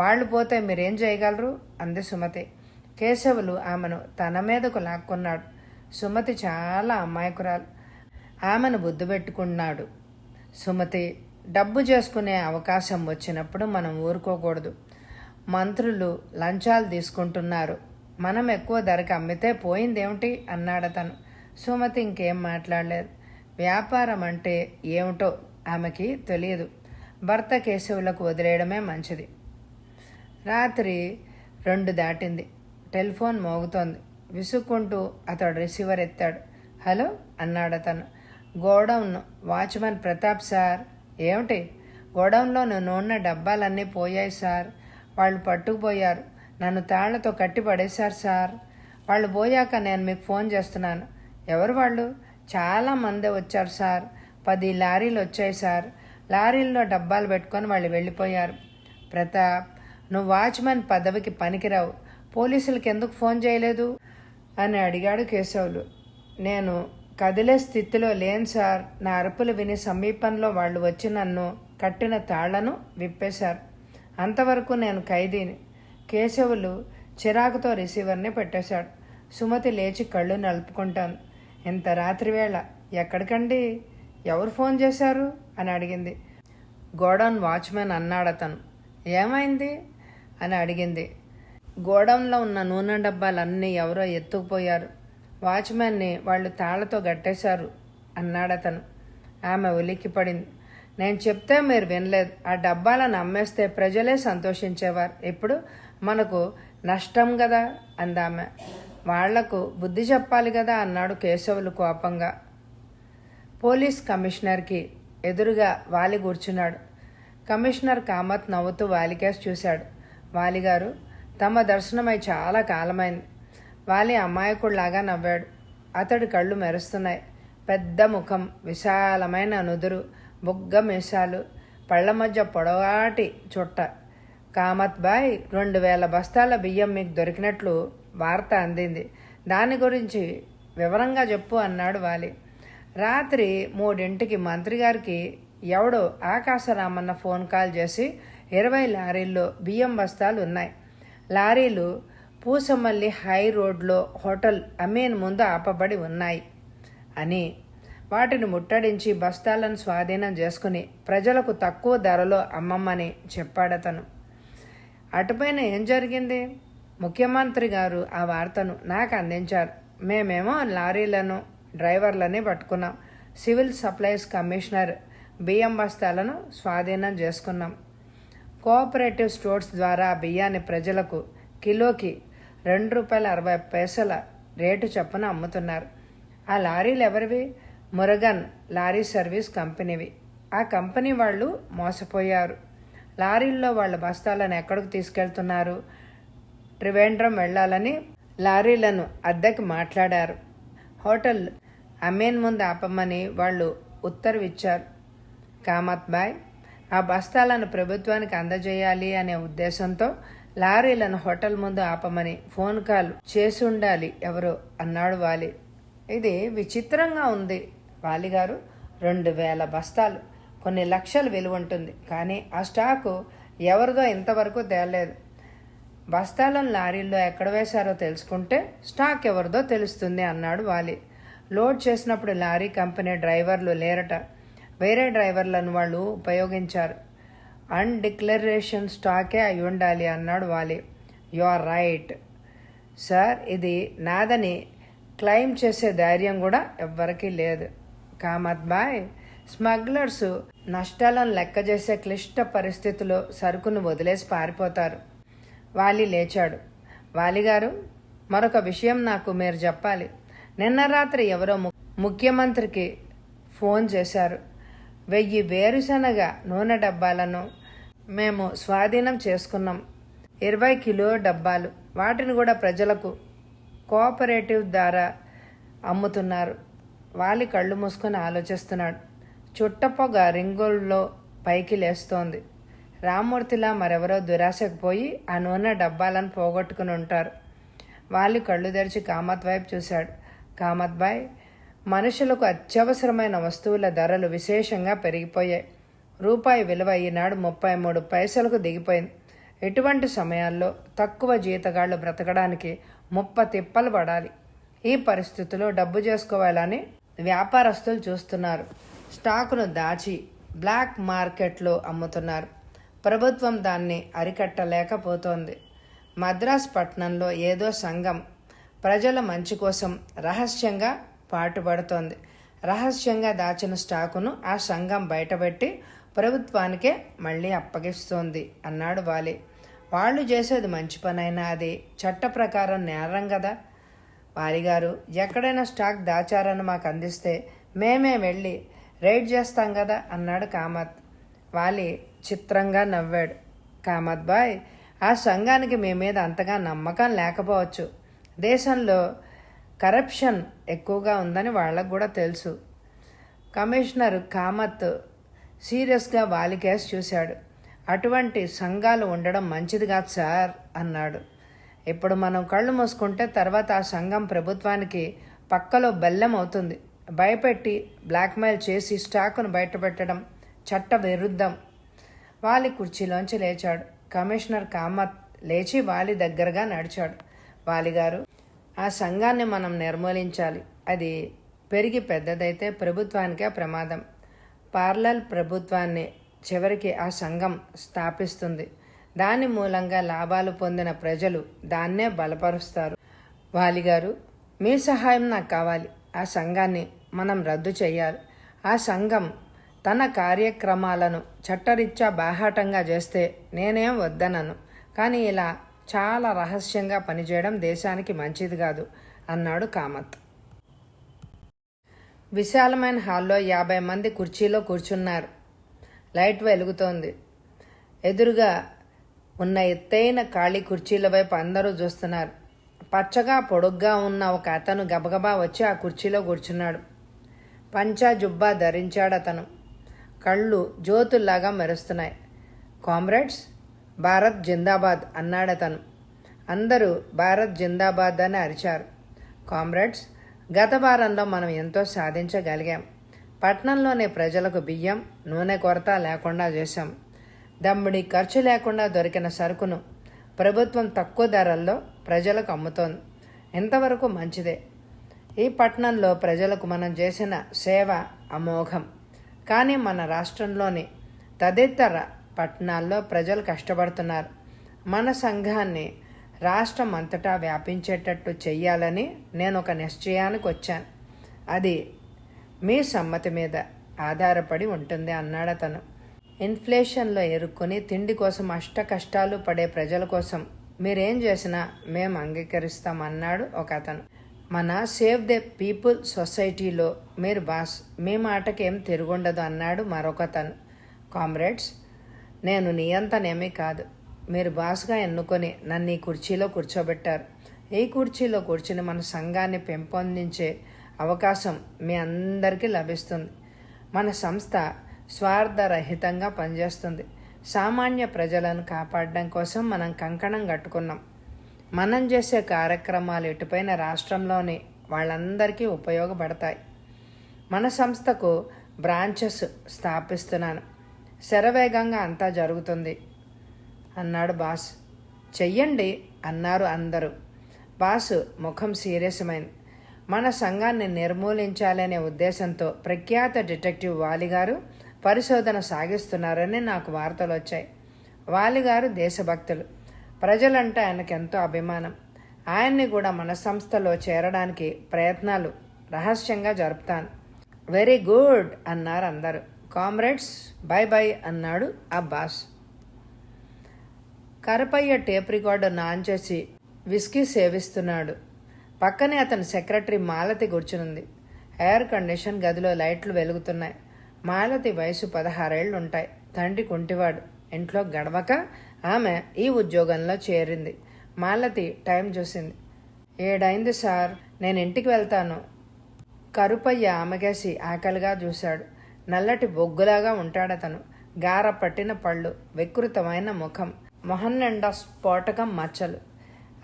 వాళ్ళు పోతే మీరేం చేయగలరు అంది సుమతి. కేశవులు ఆమెను తన మీదకు లాక్కున్నాడు. సుమతి చాలా అమాయకురాలు. ఆమెను బుద్ధి పెట్టుకున్నాడు. సుమతి, డబ్బు చేసుకునే అవకాశం వచ్చినప్పుడు మనం ఊరుకోకూడదు. మంత్రులు లంచాలు తీసుకుంటున్నారు, మనం ఎక్కువ ధరకు అమ్మితే పోయిందేమిటి అన్నాడతను. సుమతి ఇంకేం మాట్లాడలేదు. వ్యాపారం అంటే ఏమిటో ఆమెకి తెలియదు. భర్త కేశవులకు వదిలేయడమే మంచిది. రాత్రి 2 దాటింది. టెలిఫోన్ మోగుతోంది. విసుక్కుంటూ అతడు రిసీవర్ ఎత్తాడు. హలో అన్నాడతను. Godown watchman Pratap sir. ఏమిటి? గోడౌన్లో నూనె డబ్బాలన్నీ పోయాయి సార్. వాళ్ళు పట్టుకుపోయారు. నన్ను తాళ్లతో కట్టి పడేశారు సార్. వాళ్ళు పోయాక నేను మీకు ఫోన్ చేస్తున్నాను. ఎవరు వాళ్ళు? చాలా మంది వచ్చారు సార్. 10 లారీలు వచ్చాయి సార్. లారీల్లో డబ్బాలు పెట్టుకొని వాళ్ళు వెళ్ళిపోయారు. ప్రతాప్, నువ్వు వాచ్మెన్ పదవికి పనికిరావు. పోలీసులకి ఎందుకు ఫోన్ చేయలేదు అని అడిగాడు కేశవులు. నేను కదిలే స్థితిలో లేను సార్. నా అరుపులు విని సమీపంలో వాళ్ళు వచ్చి నన్ను కట్టిన తాళ్లను విప్పేశారు. అంతవరకు నేను ఖైదీని. కేశవులు చిరాకుతో రిసీవర్ని పెట్టేశాడు. సుమతి లేచి కళ్ళు నలుపుకుంటాను. ఇంత రాత్రివేళ ఎక్కడికండి? ఎవరు ఫోన్ చేశారు అని అడిగింది. గోడౌన్ వాచ్మెన్ అన్నాడతను. ఏమైంది అని అడిగింది. గోడౌన్లో ఉన్న నూనె డబ్బాలన్నీ ఎవరో ఎత్తుకుపోయారు. వాచ్మెన్ని వాళ్ళు తాళ్లతో గట్టేశారు అన్నాడతను. ఆమె ఉలిక్కిపడింది. నేను చెప్తే మీరు వినలేదు. ఆ డబ్బాలను అమ్మేస్తే ప్రజలే సంతోషించేవారు. ఇప్పుడు మనకు నష్టం కదా అందామె. వాళ్లకు బుద్ధి చెప్పాలి కదా అన్నాడు కేశవులు కోపంగా. పోలీస్ కమిషనర్కి ఎదురుగా వాలి కూర్చున్నాడు. కమిషనర్ కామత్ నవ్వుతూ వాలికేసి చూశాడు. వాలిగారు, తమ దర్శనమై చాలా కాలమైంది. వాలి అమాయకుడిలాగా నవ్వాడు. అతడి కళ్ళు మెరుస్తున్నాయి. పెద్ద ముఖం, విశాలమైన నుదురు, బుగ్గ మీసాలు, పళ్ల మధ్య పొడవాటి చుట్ట. కామత్ బాయ్, 2,000 బస్తాల బియ్యం మీకు దొరికినట్లు వార్త అందింది. దాని గురించి వివరంగా చెప్పు అన్నాడు వాలి. రాత్రి 3 మంత్రి గారికి ఎవడో ఆకాశరామన్న ఫోన్ కాల్ చేసి 20 లారీల్లో బియ్యం బస్తాలు ఉన్నాయి. లారీలు పూసమల్లి హై రోడ్లో హోటల్ అమీన్ ముందు ఆపబడి ఉన్నాయి అని, వాటిని ముట్టడించి బస్తాలను స్వాధీనం చేసుకుని ప్రజలకు తక్కువ ధరలో అమ్మమ్మని చెప్పాడతను. అటుపైన ఏం జరిగింది? ముఖ్యమంత్రి గారు ఆ వార్తను నాకు అందించారు. మేమేమో లారీలను డ్రైవర్లని పట్టుకున్నాం. సివిల్ సప్లైస్ కమిషనర్ బియ్యం బస్తాలను స్వాధీనం చేసుకున్నాం. కోఆపరేటివ్ స్టోర్స్ ద్వారా బియ్యాన్ని ప్రజలకు కిలోకి ₹2.60 రేటు చొప్పున అమ్ముతున్నారు. ఆ లారీలు ఎవరివి? మురుగన్ లారీ సర్వీస్ కంపెనీవి. ఆ కంపెనీ వాళ్ళు మోసపోయారు. లారీల్లో వాళ్ళ బస్తాలను ఎక్కడికి తీసుకెళ్తున్నారు? త్రివేంద్రం వెళ్ళాలని లారీలను అద్దెకి మాట్లాడారు. హోటల్ అమీన్ ముందు ఆపమని వాళ్ళు ఉత్తర్విచ్చారు. కామత్ బాయ్ ఆ బస్తాలను ప్రభుత్వానికి అందజేయాలి అనే ఉద్దేశంతో లారీలను హోటల్ ముందు ఆపమని ఫోన్ కాల్ చేసుండాలి ఎవరో, అన్నాడు వాలి. ఇది విచిత్రంగా ఉంది వాలిగారు. 2000 బస్తాలు, కొన్ని లక్షలు విలువ ఉంటుంది. కానీ ఆ స్టాకు ఎవరిదో ఇంతవరకు తేలలేదు. బస్తాలను లారీల్లో ఎక్కడ వేశారో తెలుసుకుంటే స్టాక్ ఎవరిదో తెలుస్తుంది, అన్నాడు వాలి. లోడ్ చేసినప్పుడు లారీ కంపెనీ డ్రైవర్లు లేరట. వేరే డ్రైవర్లను వాళ్ళు ఉపయోగించారు. అన్డిక్లరేషన్ స్టాకే అయి ఉండాలి, అన్నాడు వాలి. యు ఆర్ రైట్ సార్, ఇది నాదని క్లెయిమ్ చేసే ధైర్యం కూడా ఎవ్వరికీ లేదు. కామత్ బాయ్, స్మగ్లర్స్ నష్టాలను లెక్క చేసే క్లిష్ట పరిస్థితిలో సరుకును వదిలేసి పారిపోతారు. వాలి లేచాడు. వాలిగారు, మరొక విషయం నాకు మీరు చెప్పాలి. నిన్న రాత్రి ఎవరో ముఖ్యమంత్రికి ఫోన్ చేశారు. 1000 వేరుశనగ నూనె డబ్బాలను మేము స్వాధీనం చేసుకున్నాం. 20 కిలో డబ్బాలు. వాటిని కూడా ప్రజలకు కోఆపరేటివ్ ద్వారా అమ్ముతున్నారు. వాలి కళ్ళు మూసుకొని ఆలోచిస్తున్నాడు. చుట్టపొగ రింగుల్లో పైకి లేస్తోంది. రామ్మూర్తిలా మరెవరో దురాశకు పోయి ఆ నూనె డబ్బాలను పోగొట్టుకుని ఉంటారు. వాలి కళ్ళు తెరిచి కామత్ వైపు చూశాడు. కామత్ బాయ్, మనుషులకు అత్యవసరమైన వస్తువుల ధరలు విశేషంగా పెరిగిపోయాయి. రూపాయి విలువ ఈనాడు 33 పైసలకు దిగిపోయింది. ఇటువంటి సమయాల్లో తక్కువ జీతగాళ్లు బ్రతకడానికి 30 తిప్పలు పడాలి. ఈ పరిస్థితుల్లో డబ్బు చేసుకోవాలని వ్యాపారస్తులు చూస్తున్నారు. స్టాకును దాచి బ్లాక్ మార్కెట్లో అమ్ముతున్నారు. ప్రభుత్వం దాన్ని అరికట్టలేకపోతోంది. మద్రాస్ పట్టణంలో ఏదో సంఘం ప్రజల మంచి కోసం రహస్యంగా పాటుపడుతోంది. రహస్యంగా దాచిన స్టాకును ఆ సంఘం బయటపెట్టి ప్రభుత్వానికే మళ్ళీ అప్పగిస్తోంది, అన్నాడు వాలి. వాళ్ళు చేసేది మంచి పనైనా అది చట్ట ప్రకారం నేరం కదా. వాలిగారు, ఎక్కడైనా స్టాక్ దాచారని మాకు అందిస్తే మేమే వెళ్ళి రైడ్ చేస్తాం కదా, అన్నాడు కామత్. వాలి చిత్రంగా నవ్వాడు. కామత్ బాయ్, ఆ సంఘానికి మీ మీద అంతగా నమ్మకం లేకపోవచ్చు. దేశంలో కరప్షన్ ఎక్కువగా ఉందని వాళ్ళకు కూడా తెలుసు. కమిషనర్ కామత్ సీరియస్గా వాలి కేసు చూశాడు. అటువంటి సంఘాలు ఉండడం మంచిది కాదు సార్, అన్నాడు. ఇప్పుడు మనం కళ్ళు మూసుకుంటే తర్వాత ఆ సంఘం ప్రభుత్వానికి పక్కలో బెల్లం అవుతుంది. భయపెట్టి బ్లాక్మెయిల్ చేసి స్టాకును బయటపెట్టడం చట్ట విరుద్ధం. వాలి కుర్చీలోంచి లేచాడు. కమిషనర్ కామత్ లేచి వాలి దగ్గరగా నడిచాడు. వాలిగారు, ఆ సంఘాన్ని మనం నిర్మూలించాలి. అది పెరిగి పెద్దదైతే ప్రభుత్వానికే ప్రమాదం. పార్లల్ ప్రభుత్వాన్ని చివరికి ఆ సంఘం స్థాపిస్తుంది. దాని మూలంగా లాభాలు పొందిన ప్రజలు దాన్నే బలపరుస్తారు. వాలిగారు, మీ సహాయం నాకు కావాలి. ఆ సంఘాన్ని మనం రద్దు చేయాలి. ఆ సంఘం తన కార్యక్రమాలను చట్టరీత్యా బాహాటంగా చేస్తే నేనేం వద్దనను. కానీ ఇలా చాలా రహస్యంగా పనిచేయడం దేశానికి మంచిది కాదు, అన్నాడు కామత్. విశాలమైన హాల్లో 50 మంది కుర్చీలో కూర్చున్నారు. లైట్ వెలుగుతోంది. ఎదురుగా ఉన్న ఎత్తైన ఖాళీ కుర్చీల వైపు అందరూ చూస్తున్నారు. పచ్చగా పొడుగ్గా ఉన్న ఒక అతను గబగబా వచ్చి ఆ కుర్చీలో కూర్చున్నాడు. పంచా జుబ్బా ధరించాడతను. కళ్ళు జ్యోతుల్లాగా మెరుస్తున్నాయి. కామ్రేడ్స్, భారత్ జిందాబాద్, అన్నాడతను. అందరూ భారత్ జిందాబాద్ అని అరిచారు. కామ్రేడ్స్, గత వారంలో మనం ఎంతో సాధించగలిగాం. పట్నంలోని ప్రజలకు బియ్యం, నూనె కొరత లేకుండా చేశాం. దమ్ముడి ఖర్చు లేకుండా దొరికిన సరుకును ప్రభుత్వం తక్కువ ధరల్లో ప్రజలకు అమ్ముతోంది. ఇంతవరకు మంచిదే. ఈ పట్టణంలో ప్రజలకు మనం చేసిన సేవ అమోఘం. కానీ మన రాష్ట్రంలోని తదితర పట్టణాల్లో ప్రజలు కష్టపడుతున్నారు. మన సంఘాన్ని రాష్ట్రం అంతటా వ్యాపించేటట్టు చెయ్యాలని నేను ఒక నిశ్చయానికి వచ్చాను. అది మీ సమ్మతి మీద ఆధారపడి ఉంటుంది అన్నాడు అతను. ఇన్ఫ్లేషన్లో ఇరుక్కుని తిండి కోసం అష్ట కష్టాలు పడే ప్రజల కోసం మీరేం చేసినా మేము అంగీకరిస్తామన్నాడు ఒక అతను. మన సేవ్ ద పీపుల్ సొసైటీలో మీరు బాస్, మీ మాటకి ఏం తిరుగుండదు అన్నాడు మరొక అతను. కామ్రేడ్స్, నేను నియంతనేమీ కాదు. మీరు బాస్గా ఎన్నుకొని నన్ను ఈ కుర్చీలో కూర్చోబెట్టారు. ఈ కుర్చీలో కూర్చుని మన సంఘాన్ని పెంపొందించే అవకాశం మీ అందరికీ లభిస్తుంది. మన సంస్థ స్వార్థరహితంగా పనిచేస్తుంది. సామాన్య ప్రజలను కాపాడడం కోసం మనం కంకణం కట్టుకున్నాం. మనం చేసే కార్యక్రమాలు ఎటుపైన రాష్ట్రంలోని వాళ్ళందరికీ ఉపయోగపడతాయి. మన సంస్థకు బ్రాంచెస్ స్థాపిస్తున్నాను. శరవేగంగా అంతా జరుగుతుంది అన్నాడు బాస్. చెయ్యండి అన్నారు అందరూ. బాసు ముఖం సీరియస్మైంది. మన సంఘాన్ని నిర్మూలించాలనే ఉద్దేశంతో ప్రఖ్యాత డిటెక్టివ్ వాలిగారు పరిశోధన సాగిస్తున్నారని నాకు వార్తలు వచ్చాయి. వాలిగారు దేశభక్తులు. ప్రజలంటే ఆయనకెంతో అభిమానం. ఆయన్ని కూడా మన సంస్థలో చేరడానికి ప్రయత్నాలు రహస్యంగా జరుపుతాను. వెరీ గుడ్ అన్నారు అందరూ. కామ్రేడ్స్, బై బై అన్నాడు అబ్బాస్. కరపయ్య టేప్ రికార్డర్ ఆన్ చేసి విస్కీ సేవిస్తున్నాడు. పక్కనే అతని సెక్రటరీ మాలతి కూర్చునుంది. ఎయిర్ కండిషన్ గదిలో లైట్లు వెలుగుతున్నాయి. మాలతి వయసు 16 ఏళ్ళు ఉంటాయి. తండ్రి కుంటివాడు. ఇంట్లో గడవక ఆమె ఈ ఉద్యోగంలో చేరింది. మాలతి టైం చూసింది. 7 అయింది సార్, నేను ఇంటికి వెళ్తాను. కరుపయ్య ఆమెకేసి ఆకలిగా చూశాడు. నల్లటి బొగ్గులాగా ఉంటాడతను. గార పట్టిన పళ్ళు, వికృతమైన ముఖం, మొహం నిండా స్ఫోటకం మచ్చలు.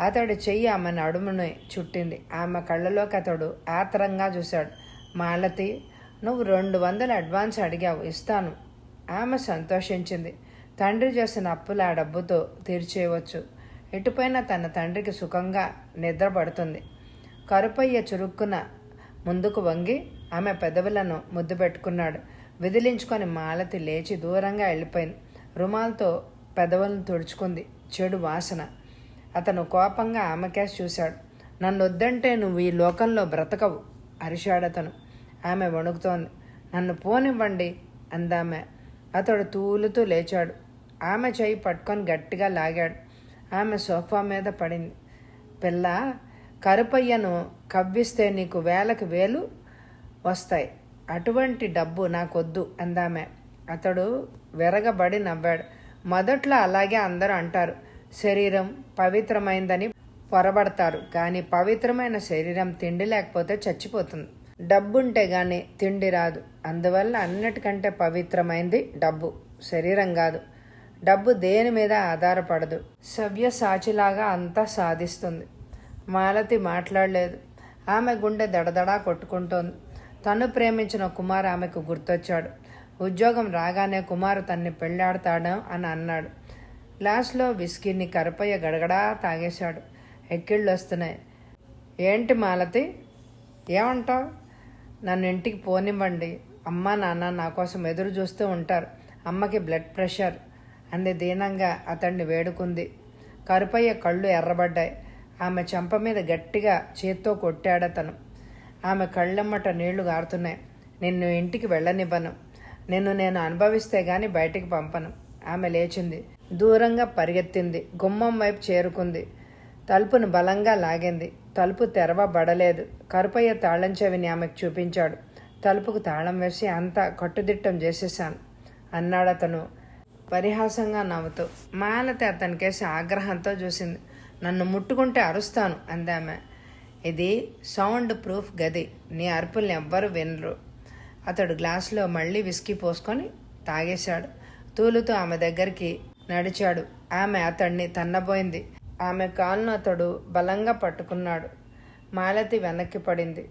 అతడి చెయ్యి ఆమె నడుముని చుట్టింది. ఆమె కళ్ళలోకి అతడు ఆత్రంగా చూశాడు. మాలతి, నువ్వు 200 అడ్వాన్స్ అడిగావు, ఇస్తాను. ఆమె సంతోషించింది. తండ్రి చేసిన అప్పులు ఆ డబ్బుతో తీర్చేయవచ్చు. ఇటుపైన తన తండ్రికి సుఖంగా నిద్రపడుతుంది. కరుపయ్య చురుక్కున ముందుకు వంగి ఆమె పెదవులను ముద్దు పెట్టుకున్నాడు. విదిలించుకొని మాలతి లేచి దూరంగా వెళ్ళిపోయింది. రుమాల్తో పెదవులను తుడుచుకుంది. చెడు వాసన. అతను కోపంగా ఆమెకేసి చూశాడు. నన్ను వద్దంటే నువ్వు ఈ లోకంలో బ్రతకవు అరిశాడతను. ఆమె వణుకుతోంది. నన్ను పోనివ్వండి అందామె. అతడు తూలుతూ లేచాడు. ఆమె చెయ్యి పట్టుకొని గట్టిగా లాగాడు. ఆమె సోఫా మీద పడింది. పిల్ల, కరుపయ్యను కవ్విస్తే నీకు వేలకు వేలు వస్తాయి. అటువంటి డబ్బు నాకొద్దు అందామె. అతడు విరగబడి నవ్వాడు. మొదట్లో అలాగే అందరూ అంటారు. శరీరం పవిత్రమైందని పొరబడతారు. కానీ పవిత్రమైన శరీరం తిండి లేకపోతే చచ్చిపోతుంది. డబ్బుంటే గాని తిండి రాదు. అందువల్ల అన్నిటికంటే పవిత్రమైంది డబ్బు, శరీరం కాదు. డబ్బు దేని మీద ఆధారపడదు. సవ్యసాచిలాగా అంతా సాధిస్తుంది. మాలతి మాట్లాడలేదు. ఆమె గుండె దడదడా కొట్టుకుంటోంది. తను ప్రేమించిన కుమార్ ఆమెకు గుర్తొచ్చాడు. ఉద్యోగం రాగానే కుమారు తన్ని పెళ్ళాడతాడు అని అన్నాడు. గ్లాస్లో విస్కీని కరపయ్య గడగడా తాగేశాడు. ఎక్కిళ్ళు వస్తున్నాయి. ఏంటి మాలతి, ఏమంటావు? నన్ను ఇంటికి పోనివ్వండి. అమ్మ నాన్న నా కోసం ఎదురు చూస్తూ ఉంటారు. అమ్మకి బ్లడ్ ప్రెషర్ అంది దీనంగా అతన్ని వేడుకుంది. కరుపయ్య కళ్ళు ఎర్రబడ్డాయి. ఆమె చెంప మీద గట్టిగా చేత్తో కొట్టాడతను. ఆమె కళ్ళెమ్మట నీళ్లు గారుతున్నాయి. నిన్ను ఇంటికి వెళ్ళనివ్వను. నేను అనుభవిస్తే గాని బయటికి పంపను. ఆమె లేచింది. దూరంగా పరిగెత్తింది. గుమ్మం వైపు చేరుకుంది. తలుపును బలంగా లాగింది. తలుపు తెరవబడలేదు. కరుపయ్య తాళం చెవిని ఆమెకు చూపించాడు. తలుపుకు తాళం వేసి అంతా కట్టుదిట్టం చేసేశాను అన్నాడతను పరిహాసంగా నవ్వుతూ. మాలతి అతనికేసి ఆగ్రహంతో చూసింది. నన్ను ముట్టుకుంటే అరుస్తాను అందామె. ఇది సౌండ్ ప్రూఫ్ గది. నీ అరుపుల్ని ఎవ్వరూ వినరు. అతడు గ్లాసులో మళ్ళీ విస్కీ పోసుకొని తాగేశాడు. తూలుతూ ఆమె దగ్గరికి నడిచాడు. ఆమె అతడిని తన్నబోయింది. ఆమె కాలును అతడు బలంగా పట్టుకున్నాడు. మాలతి వెనక్కి పడింది.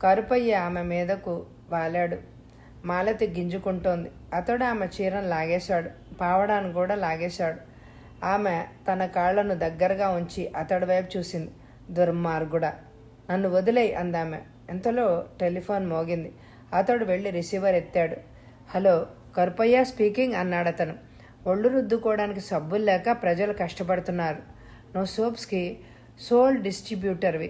కరుపయ్య ఆమె మీదకు వాలాడు. మాలతి గింజుకుంటోంది. అతడు ఆమె చీరను లాగేశాడు. పావడాన్ని కూడా లాగేశాడు. ఆమె తన కాళ్లను దగ్గరగా ఉంచి అతడి వైపు చూసింది. దుర్మార్గుడా, నన్ను వదిలేయి అందామె. ఇంతలో టెలిఫోన్ మోగింది. అతడు వెళ్ళి రిసీవర్ ఎత్తాడు. హలో, కరుపయ్య స్పీకింగ్ అన్నాడతను. ఒళ్ళు రుద్దుకోవడానికి సబ్బులు లేక ప్రజలు కష్టపడుతున్నారు. నువ్వు సోప్స్కి సోల్ డిస్ట్రిబ్యూటర్వి.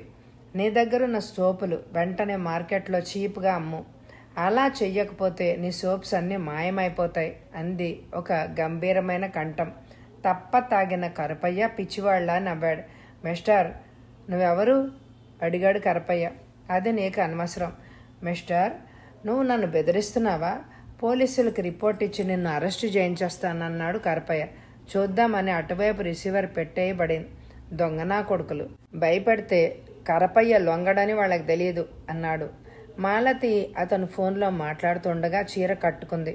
నీ దగ్గరున్న సోపులు వెంటనే మార్కెట్లో చీప్గా అమ్ము. అలా చెయ్యకపోతే నీ సోప్స్ అన్నీ మాయమైపోతాయి అంది ఒక గంభీరమైన కంఠం. తప్ప తాగిన కరపయ్య పిచ్చివాళ్ళ నవ్వాడు. మిస్టర్, నువ్వెవరు? అడిగాడు కరపయ్య. అది నీకు అనవసరం. మిస్టర్, నువ్వు నన్ను బెదిరిస్తున్నావా? పోలీసులకు రిపోర్ట్ ఇచ్చి నిన్ను అరెస్టు చేయించేస్తానన్నాడు కరపయ్య. చూద్దామని అటువైపు రిసీవర్ పెట్టేయబడింది. దొంగనా కొడుకులు. భయపెడితే కరపయ్య లొంగడని వాళ్ళకి తెలియదు అన్నాడు. మాలతి అతను ఫోన్లో మాట్లాడుతుండగా చీర కట్టుకుంది.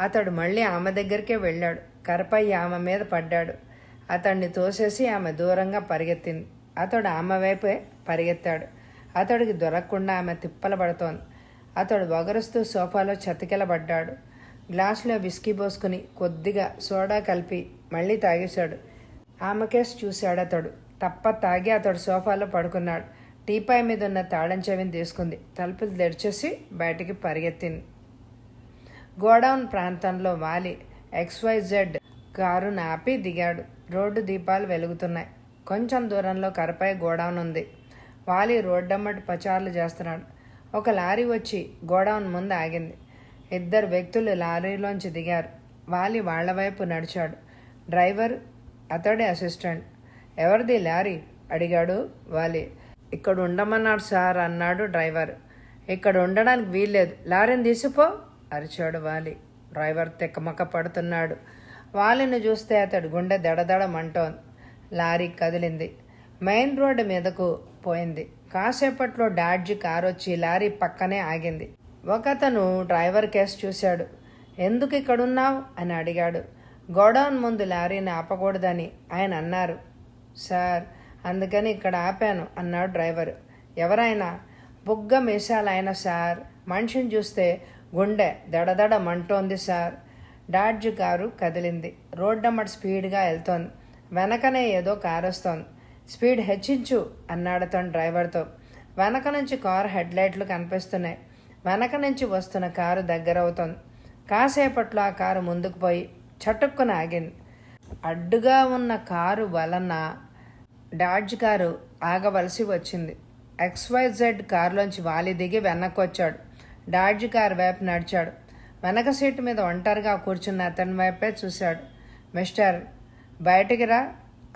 అతడు మళ్ళీ ఆమె దగ్గరికే వెళ్ళాడు. కరపయ్య ఆమె మీద పడ్డాడు. అతన్ని తోసేసి ఆమె దూరంగా పరిగెత్తింది. అతడు ఆమె వైపే పరిగెత్తాడు. అతడికి దొరకకుండా ఆమె తిప్పల పడుతోంది. అతడు వగరుస్తూ సోఫాలో చతికిలబడ్డాడు. గ్లాసులో విస్కీ పోసుకుని కొద్దిగా సోడా కలిపి మళ్ళీ తాగేశాడు. ఆమె కేసు చూశాడు అతడు. తప్ప తాగి అతడు సోఫాలో పడుకున్నాడు. టీపాయ్ మీద ఉన్న తాళం చెవిని తీసుకుంది. తలుపులు తెరిచేసి బయటికి పరిగెత్తింది. గోడౌన్ ప్రాంతంలో వాలి XYZ కారును ఆపి దిగాడు. రోడ్డు దీపాలు వెలుగుతున్నాయి. కొంచెం దూరంలో కరపై గోడౌన్ ఉంది. వాలి రోడ్డమ్మటి పచారులు చేస్తున్నాడు. ఒక లారీ వచ్చి గోడౌన్ ముందు ఆగింది. ఇద్దరు వ్యక్తులు లారీలోంచి దిగారు. వాలి వాళ్ల వైపు నడిచాడు. డ్రైవర్, అతడి అసిస్టెంట్. ఎవరిది లారీ? అడిగాడు వాలి. ఇక్కడ ఉండమన్నాడు సార్ అన్నాడు డ్రైవర్. ఇక్కడ ఉండడానికి వీల్లేదు, లారీని తీసిపో అరిచాడు వాలి. డ్రైవర్ తెక్కమక్క పడుతున్నాడు. వాలిని చూస్తే అతడి గుండె దడదడమంటోంది. లారీ కదిలింది. మెయిన్ రోడ్డు మీదకు పోయింది. కాసేపట్లో డాడ్జి కారు వచ్చి లారీ పక్కనే ఆగింది. ఒకతను డ్రైవర్ కేసు చూశాడు. ఎందుకు ఇక్కడున్నావు అని అడిగాడు. గోడౌన్ ముందు లారీని ఆపకూడదని ఆయన అన్నారు సార్, అందుకని ఇక్కడ ఆపాను అన్నాడు డ్రైవర్. ఎవరైనా? బుగ్గ మీసాలైన సార్. మనిషిని చూస్తే గుండె దడదడ మంటోంది సార్. డాడ్జ్ కారు కదిలింది. రోడ్డమ్మటి స్పీడ్గా వెళ్తోంది. వెనకనే ఏదో కారు వస్తోంది. స్పీడ్ హెచ్చించు అన్నాడు అతను డ్రైవర్తో. వెనక నుంచి కారు హెడ్లైట్లు కనిపిస్తున్నాయి. వెనక నుంచి వస్తున్న కారు దగ్గరవుతోంది. కాసేపట్లో ఆ కారు ముందుకు పోయి చటుక్కున ఆగింది. అడ్డుగా ఉన్న కారు వలన డాడ్జ్ కారు ఆగవలసి వచ్చింది. XYZ కారులోంచి వాలి దిగి వెనక్కి వచ్చాడు. డాడ్జ్ కారు వైపు నడిచాడు. వెనక సీటు మీద ఒంటరిగా కూర్చున్న అతని వైపే చూశాడు. మిస్టర్, బయటికి రా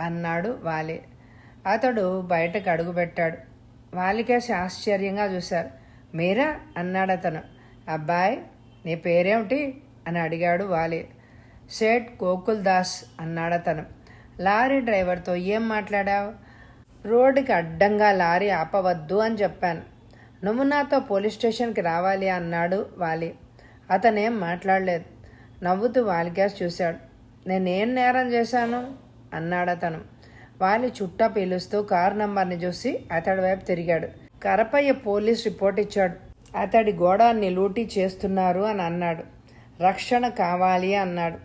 అన్నాడు వాలి. అతడు బయటకు అడుగుపెట్టాడు. వాలికేసి ఆశ్చర్యంగా చూశారు. మీరా అన్నాడు అతను. అబ్బాయ్, నీ పేరేమిటి అని అడిగాడు వాలి. సేట్ గోకుల్ దాస్ అన్నాడు అతను. లారీ డ్రైవర్తో ఏం మాట్లాడావు? రోడ్డుకి అడ్డంగా లారీ ఆపవద్దు అని చెప్పాను. నువ్వు నాతో పోలీస్ స్టేషన్కి రావాలి అన్నాడు వాలి. అతనేం మాట్లాడలేదు. నవ్వుతూ వాలికేసి చూశాడు. నేనేం నేరం చేశాను అన్నాడు అతను. వాలి చుట్టా పీలుస్తూ కారు నంబర్ని చూసి అతడి వైపు తిరిగాడు. కరపయ్య పోలీస్ రిపోర్ట్ ఇచ్చాడు. అతడి గోడాన్ని లూటీ చేస్తున్నారు అని అన్నాడు. రక్షణ కావాలి అన్నాడు.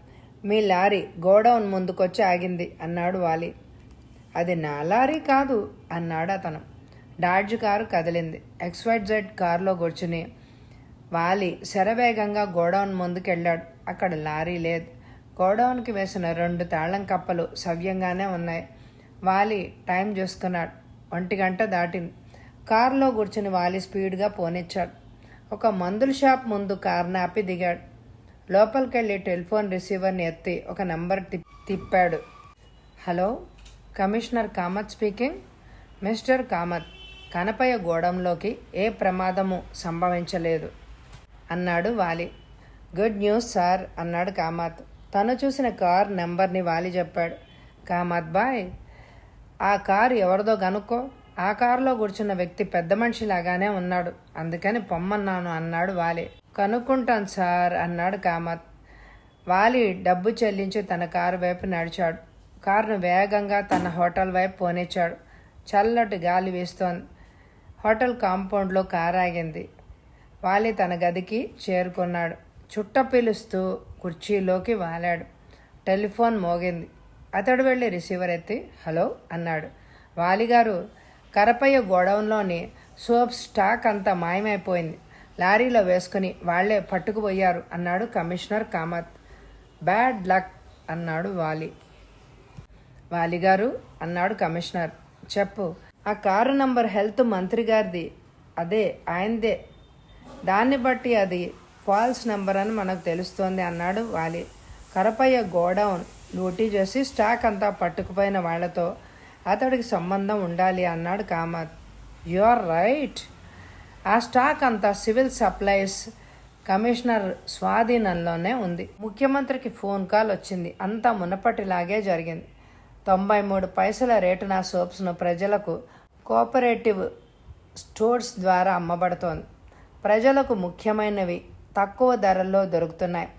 మీ లారీ గోడౌన్ ముందుకొచ్చి ఆగింది అన్నాడు వాలి. అది నా లారీ కాదు అన్నాడు అతను. డాడ్జ్ కారు కదిలింది. XYZ కారులో కూర్చుని వాలి శరవేగంగా గోడౌన్ ముందుకెళ్ళాడు. అక్కడ లారీ లేదు. గోడౌన్కి వేసిన 2 తాళం కప్పలు సవ్యంగానే ఉన్నాయి. వాలి టైం చూసుకున్నాడు. 1 గంట దాటింది. కారులో కూర్చుని వాలి స్పీడ్గా పోనిచ్చాడు. ఒక మందుల షాప్ ముందు కారుని ఆపి దిగాడు. లోపలికెళ్ళి టెలిఫోన్ రిసీవర్ని ఎత్తి ఒక నంబర్ తిప్పాడు. Hello, commissioner Kamath speaking. Mister Kamath, Kanapayya గోడంలోకి ఏ ప్రమాదము సంభవించలేదు అన్నాడు వాలి. గుడ్ న్యూస్ సార్ అన్నాడు కామత్. తను చూసిన కార్ నెంబర్ని వాలి చెప్పాడు. కామత్ బాయ్, ఆ కారు ఎవరిదో గనుక్కో. ఆ కారులో కూర్చున్న వ్యక్తి పెద్ద మనిషిలాగానే ఉన్నాడు, అందుకని పొమ్మన్నాను అన్నాడు వాలి. కనుక్కుంటాను సార్ అన్నాడు కామత్. వాలి డబ్బు చెల్లించి తన కారు వైపు నడిచాడు. కారును వేగంగా తన హోటల్ వైపు పోనిచ్చాడు. చల్లటి గాలి వీస్తోంది. హోటల్ కాంపౌండ్లో కారు ఆగింది. వాలి తన గదికి చేరుకున్నాడు. చుట్ట పిలుస్తూ కుర్చీలోకి వాలాడు. టెలిఫోన్ మోగింది. అతడు వెళ్ళి రిసీవర్ ఎత్తి హలో అన్నాడు. వాలిగారు, కరపయ్య గోడౌన్లోని సోప్ స్టాక్ అంతా మాయమైపోయింది. లారీలో వేసుకుని వాళ్లే పట్టుకుపోయారు అన్నాడు కమిషనర్ కామత్. బ్యాడ్ లక్ అన్నాడు వాలి. వాలిగారు అన్నాడు కమిషనర్. చెప్పు. ఆ కారు నంబర్ హెల్త్ మంత్రి గారిది. అదే ఆయనదే. దాన్ని బట్టి అది ఫాల్స్ నెంబర్ అని మనకు తెలుస్తోంది అన్నాడు వాలి. కరపయ్య గోడౌన్ లూటీ చేసి స్టాక్ అంతా పట్టుకుపోయిన వాళ్లతో అతడికి సంబంధం ఉండాలి అన్నాడు కామత్. You are right. ఆ స్టాక్ అంతా సివిల్ సప్లైస్ కమిషనర్ స్వాధీనంలోనే ఉంది. ముఖ్యమంత్రికి ఫోన్ కాల్ వచ్చింది. అంతా మునపటిలాగే జరిగింది. 93 పైసల రేటున సోప్స్ను ప్రజలకు కోఆపరేటివ్ స్టోర్స్ ద్వారా అమ్మబడుతోంది. ప్రజలకు ముఖ్యమైనవి తక్కువ ధరల్లో దొరుకుతున్నాయి.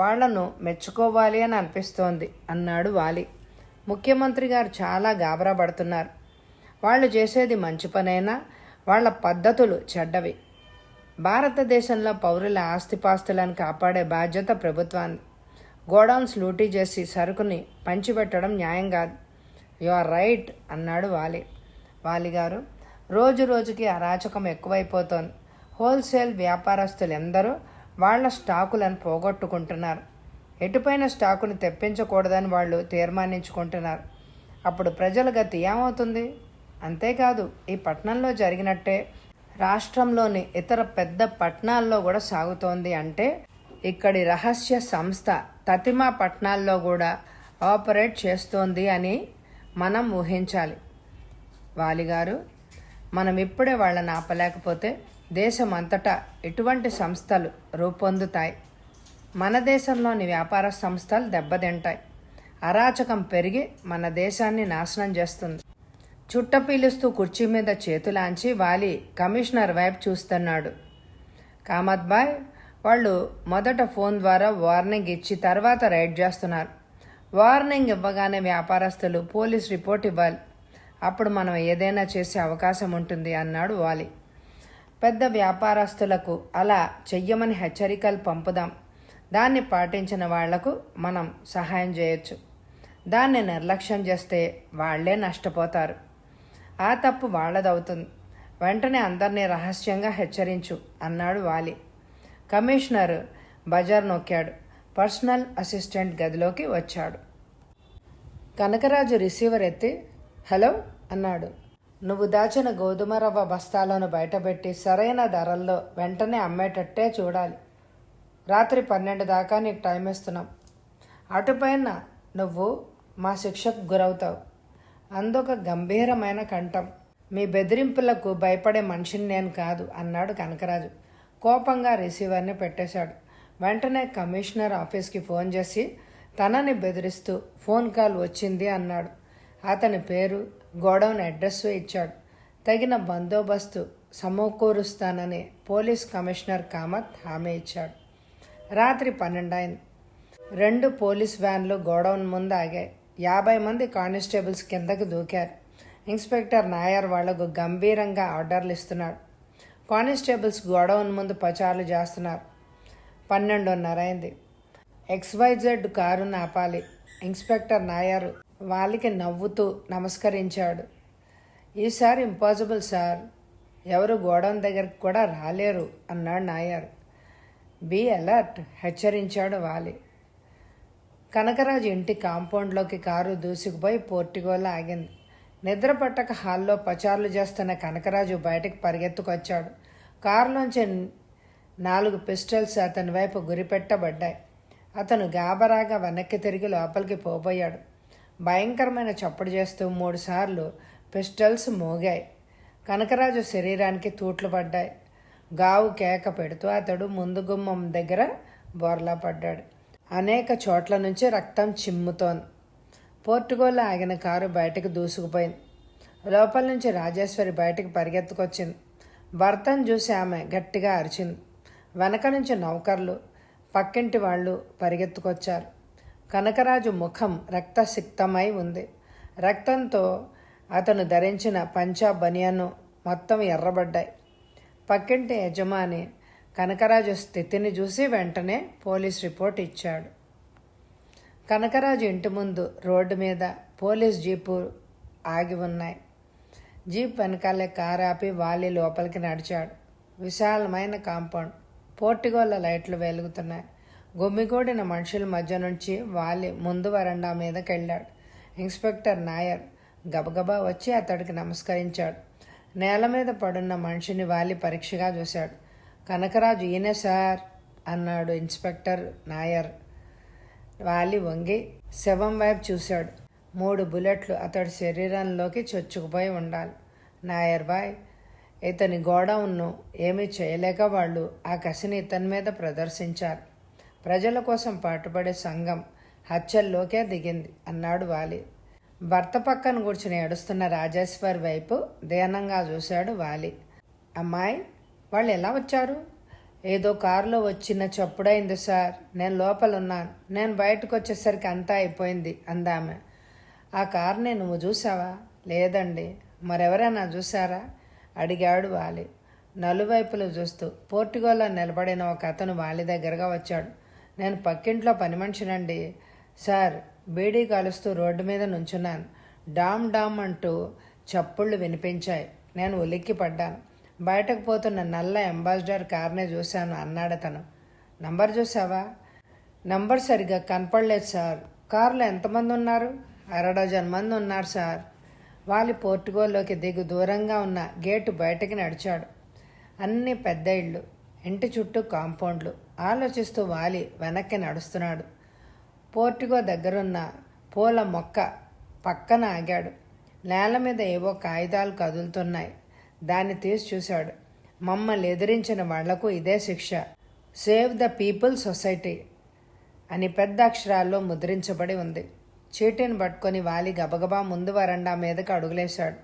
వాళ్లను మెచ్చుకోవాలి అని అనిపిస్తోంది అన్నాడు వాలి. ముఖ్యమంత్రి గారు చాలా గాబరా పడుతున్నారు. వాళ్ళు చేసేది మంచి పనైనా వాళ్ళ పద్ధతులు చెడ్డవి. భారతదేశంలో పౌరుల ఆస్తిపాస్తులను కాపాడే బాధ్యత ప్రభుత్వాన్ని. గోడౌన్స్ లూటీ చేసి సరుకుని పంచిపెట్టడం న్యాయం కాదు. యు ఆర్ రైట్ అన్నాడు వాలిగారు. రోజు రోజుకి అరాచకం ఎక్కువైపోతోంది. హోల్సేల్ వ్యాపారస్తులు ఎందరో వాళ్ల స్టాకులను పోగొట్టుకుంటున్నారు. ఎటుపైన స్టాకుని తెప్పించకూడదని వాళ్ళు తీర్మానించుకుంటున్నారు. అప్పుడు ప్రజల గతి ఏమవుతుంది? అంతేకాదు, ఈ పట్టణంలో జరిగినట్టే రాష్ట్రంలోని ఇతర పెద్ద పట్టణాల్లో కూడా సాగుతోంది. అంటే ఇక్కడి రహస్య సంస్థ తతిమా పట్టణాల్లో కూడా ఆపరేట్ చేస్తోంది అని మనం ఊహించాలి. వాలిగారు, మనం ఇప్పుడే వాళ్ళని ఆపలేకపోతే దేశమంతటా ఇటువంటి సంస్థలు రూపొందుతాయి. మన దేశంలోని వ్యాపార సంస్థలు దెబ్బతింటాయి. అరాచకం పెరిగి మన దేశాన్ని నాశనం చేస్తుంది. చుట్ట పీలుస్తూ కుర్చీ మీద చేతులాంచి వాలి కమిషనర్ వైపు చూస్తున్నాడు. కామత్ బాయ్, వాళ్ళు మొదట ఫోన్ ద్వారా వార్నింగ్ ఇచ్చి తర్వాత రైడ్ చేస్తున్నారు. వార్నింగ్ ఇవ్వగానే వ్యాపారస్తులు పోలీస్ రిపోర్ట్ ఇవ్వాలి. అప్పుడు మనం ఏదైనా చేసే అవకాశం ఉంటుంది అన్నాడు వాలి. పెద్ద వ్యాపారస్తులకు అలా చెయ్యమని హెచ్చరికలు పంపుదాం. దాన్ని పాటించిన వాళ్లకు మనం సహాయం చేయొచ్చు. దాన్ని నిర్లక్ష్యం చేస్తే వాళ్లే నష్టపోతారు. ఆ తప్పు వాళ్లదవుతుంది. వెంటనే అందరినీ రహస్యంగా హెచ్చరించు అన్నాడు వాలి. కమిషనర్ బజార్ నొక్కాడు. పర్సనల్ అసిస్టెంట్ గదిలోకి వచ్చాడు. కనకరాజు రిసీవర్ ఎత్తి హలో అన్నాడు. నువ్వు దాచిన గోధుమ రవ్వ బస్తాలను బయటపెట్టి సరైన ధరల్లో వెంటనే అమ్మేటట్టే చూడాలి. రాత్రి 12 దాకా నీకు టైం ఇస్తున్నాం. అటుపైన నువ్వు మా శిక్షకు గురవుతావు. అందొక గంభీరమైన కంఠం. మీ బెదిరింపులకు భయపడే మనిషిని నేను కాదు అన్నాడు కనకరాజు. కోపంగా రిసీవర్ని పెట్టేశాడు. వెంటనే కమిషనర్ ఆఫీస్కి ఫోన్ చేసి తనని బెదిరిస్తూ ఫోన్ కాల్ వచ్చింది అన్నాడు. అతని పేరు, గోడౌన్ అడ్రస్ ఇచ్చాడు. తగిన బందోబస్తు సమకూరుస్తానని పోలీస్ కమిషనర్ కామత్ హామీ ఇచ్చాడు. రాత్రి 12 అయింది. 2 పోలీస్ వ్యాన్లు గోడౌన్ ముందు ఆగాయి. 50 మంది కానిస్టేబుల్స్ కిందకి దూకారు. ఇన్స్పెక్టర్ నాయర్ వాళ్లకు గంభీరంగా ఆర్డర్లు ఇస్తున్నాడు. కానిస్టేబుల్స్ గోడౌన్ ముందు పచారులు చేస్తున్నారు. 12:30 అయింది. XYZ కారును ఆపాలి. ఇన్స్పెక్టర్ నాయర్ వాళ్ళకి నవ్వుతూ నమస్కరించాడు. ఈసారి ఇంపాసిబుల్ సార్, ఎవరు గోడౌన్ దగ్గరికి కూడా రాలేరు అన్నాడు నాయర్. బీ అలర్ట్ హెచ్చరించాడు వాలి. కనకరాజు ఇంటి కాంపౌండ్లోకి కారు దూసుకుపోయి పోర్టిగోలో ఆగింది. నిద్ర పట్టక హాల్లో పచారులు చేస్తున్న కనకరాజు బయటకు పరిగెత్తుకొచ్చాడు. కారులోంచి 4 పిస్టల్స్ అతని వైపు గురిపెట్టబడ్డాయి. అతను గాబరాగా వెనక్కి తిరిగి లోపలికి పోబోయాడు. భయంకరమైన చప్పుడు చేస్తూ 3 సార్లు పిస్టల్స్ మోగాయి. కనకరాజు శరీరానికి తూట్లు పడ్డాయి. గావు కేక పెడుతూ అతడు ముందు గుమ్మం దగ్గర బోర్లా పడ్డాడు. అనేక చోట్ల నుంచి రక్తం చిమ్ముతోంది. పోర్టుగోలో ఆగిన కారు బయటకు దూసుకుపోయింది. లోపల నుంచి రాజేశ్వరి బయటకు పరిగెత్తుకొచ్చింది. భర్తను చూసి ఆమె గట్టిగా అరిచింది. వెనక నుంచి నౌకర్లు, పక్కింటి వాళ్ళు పరిగెత్తుకొచ్చారు. కనకరాజు ముఖం రక్తసిక్తమై ఉంది. రక్తంతో అతను ధరించిన పంచా బనియను మొత్తం ఎర్రబడ్డాయి. పక్కింటి యజమాని కనకరాజు స్థితిని చూసి వెంటనే పోలీస్ రిపోర్ట్ ఇచ్చాడు. కనకరాజు ఇంటి ముందు రోడ్డు మీద పోలీస్ జీపు ఆగి ఉన్నాయి. జీప్ వెనకాలే కారు ఆపి వాలి లోపలికి నడిచాడు. విశాలమైన కాంపౌండ్, పోర్టిగోల లైట్లు వెలుగుతున్నాయి. గుమ్మిగూడిన మనుషుల మధ్య నుంచి వాలి ముందు వరండా మీదకి వెళ్ళాడు. ఇన్స్పెక్టర్ నాయర్ గబగబా వచ్చి అతడికి నమస్కరించాడు. నేల మీద పడున్న మనిషిని వాలి పరీక్షగా చూశాడు. కనకరాజు ఈయనే సార్ అన్నాడు ఇన్స్పెక్టర్ నాయర్. వాలి వంగి శవం వైపు చూశాడు. 3 బుల్లెట్లు అతడి శరీరంలోకి చొచ్చుకుపోయి ఉండాలి. నాయర్ బాయ్, ఇతని గోడౌన్ను ఏమీ చేయలేక వాళ్ళు ఆ కసిని ఇతని మీద ప్రదర్శించారు. ప్రజల కోసం పాటుపడే సంఘం హత్యల్లోకే దిగింది అన్నాడు వాలి. భర్త పక్కన కూర్చుని ఏడుస్తున్న రాజేశ్వర్ వైపు దీనంగా చూశాడు వాలి. అమ్మాయి, వాళ్ళు ఎలా వచ్చారు? ఏదో కారులో వచ్చిన చప్పుడైంది సార్. నేను లోపలున్నాను. నేను బయటకు వచ్చేసరికి అంతా అయిపోయింది అందామె. ఆ కారుని నువ్వు చూసావా? లేదండి. మరెవరైనా చూసారా? అడిగాడు వాలి నలువైపులు చూస్తూ. పోర్టిగోలో నిలబడిన ఒక అతను వాలి దగ్గరగా వచ్చాడు. నేను పక్కింట్లో పని మనిషినండి సార్. బీడీ కాలుస్తూ రోడ్డు మీద నుంచున్నాను. డామ్ డామ్ అంటూ చప్పుళ్ళు వినిపించాయి. నేను ఉలిక్కి పడ్డాను. బయటకు పోతున్న నల్ల అంబాసిడర్ కార్నే చూశాను అన్నాడతను. నంబర్ చూసావా? నంబర్ సరిగ్గా కనపడలేదు సార్. కారులో ఎంతమంది ఉన్నారు? 1/2 డజన్ మంది ఉన్నారు సార్. వాలి పోర్టుగోల్లోకి దిగు దూరంగా ఉన్న గేటు బయటకి నడిచాడు. అన్ని పెద్ద ఇళ్ళు, ఇంటి చుట్టూ కాంపౌండ్లు. ఆలోచిస్తూ వాలి వెనక్కి నడుస్తున్నాడు. పోర్టుగో దగ్గరున్న పూల మొక్క పక్కన ఆగాడు. నేల మీద ఏవో కాగితాలు కదులుతున్నాయి. దాన్ని తీసి చూశాడు. మమ్మల్ని ఎదిరించిన వాళ్లకు ఇదే శిక్ష. సేవ్ ద పీపుల్ సొసైటీ అని పెద్ద అక్షరాల్లో ముద్రించబడి ఉంది. చీటీని పట్టుకొని వాలి గబగబా ముందు వరండా మీదకి అడుగులేశాడు.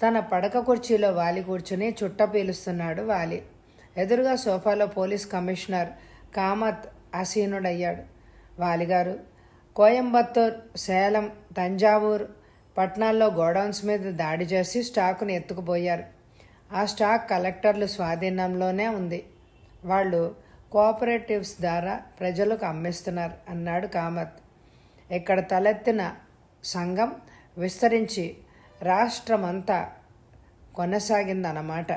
తన పడక కుర్చీలో వాలి కూర్చుని చుట్ట పీలుస్తున్నాడు వాలి. ఎదురుగా సోఫాలో పోలీస్ కమిషనర్ కామత్ ఆసీనుడయ్యాడు. వాలిగారు, కోయంబత్తూర్, సేలం, తంజావూర్ పట్టణాల్లో గోడౌన్స్ మీద దాడి చేసి స్టాకును ఎత్తుకుపోయారు. ఆ స్టాక్ కలెక్టర్లు స్వాధీనంలోనే ఉంది. వాళ్ళు కోఆపరేటివ్స్ ద్వారా ప్రజలకు అమ్మిస్తున్నారు అన్నాడు కామత్. ఇక్కడ తలెత్తిన సంఘం విస్తరించి రాష్ట్రమంతా కొనసాగిందన్నమాట.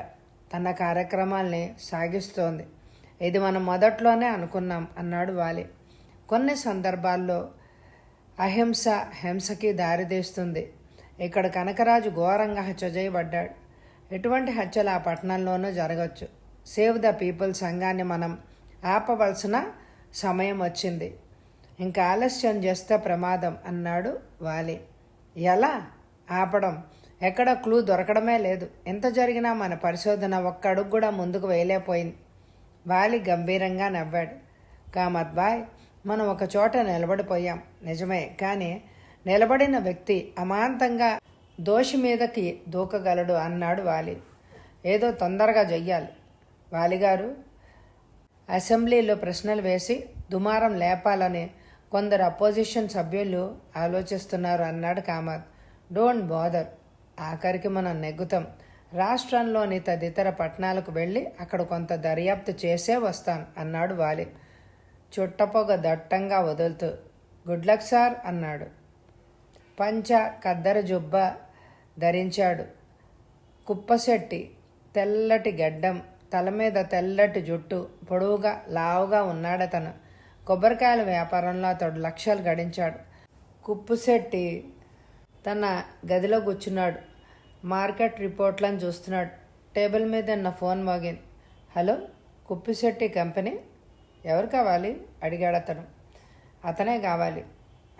తన కార్యక్రమాల్ని సాగిస్తోంది. ఇది మనం మొదట్లోనే అనుకున్నాం అన్నాడు వాలి. కొన్ని సందర్భాల్లో అహింస హింసకి దారితీస్తుంది. ఇక్కడ కనకరాజు ఘోరంగా హత్య చేయబడ్డాడు. ఎటువంటి హత్యలు ఆ పట్టణంలోనూ జరగచ్చు. సేవ్ ద పీపుల్ సంఘాన్ని మనం ఆపవలసిన సమయం వచ్చింది. ఇంకా ఆలస్యం చేస్తే ప్రమాదం అన్నాడు వాలి. ఎలా ఆపడం? ఎక్కడ క్లూ దొరకడమే లేదు. ఎంత జరిగినా మన పరిశోధన ఒక్క అడుగు కూడా ముందుకు వేయలేకపోయింది. వాలి గంభీరంగా నవ్వాడు. కామత్ బాయ్, మనం ఒక చోట నిలబడిపోయాం నిజమే, కానీ నిలబడిన వ్యక్తి అమాంతంగా దోషి మీదకి దూకగలడు అన్నాడు వాలి. ఏదో తొందరగా చెయ్యాలి. వాలిగారు, అసెంబ్లీలో ప్రశ్నలు వేసి దుమారం లేపాలని కొందరు అపోజిషన్ సభ్యులు ఆలోచిస్తున్నారు అన్నాడు కామత్. Don't bother. ఆఖరికి మనం నెగ్గుతాం. రాష్ట్రంలోని తదితర పట్టణాలకు వెళ్ళి అక్కడ కొంత దర్యాప్తు చేసే వస్తాను అన్నాడు వాలి చుట్టపొగ దట్టంగా వదులుతూ. గుడ్ లక్ సార్ అన్నాడు. పంచ కద్దర జుబ్బ ధరించాడు. కుప్పశెట్టి, తెల్లటి గడ్డం, తల మీద తెల్లటి జుట్టు, పొడవుగా లావుగా ఉన్నాడతను. కొబ్బరికాయల వ్యాపారంలో అతడు లక్షలు గడించాడు. కుప్పుశెట్టి తన గదిలో కూర్చున్నాడు. మార్కెట్ రిపోర్ట్లను చూస్తున్నాడు. టేబుల్ మీద ఉన్న ఫోన్ మోగింది. Hello, Kuppisetti company. ఎవరు కావాలి? అడిగాడు అతను. అతనే కావాలి.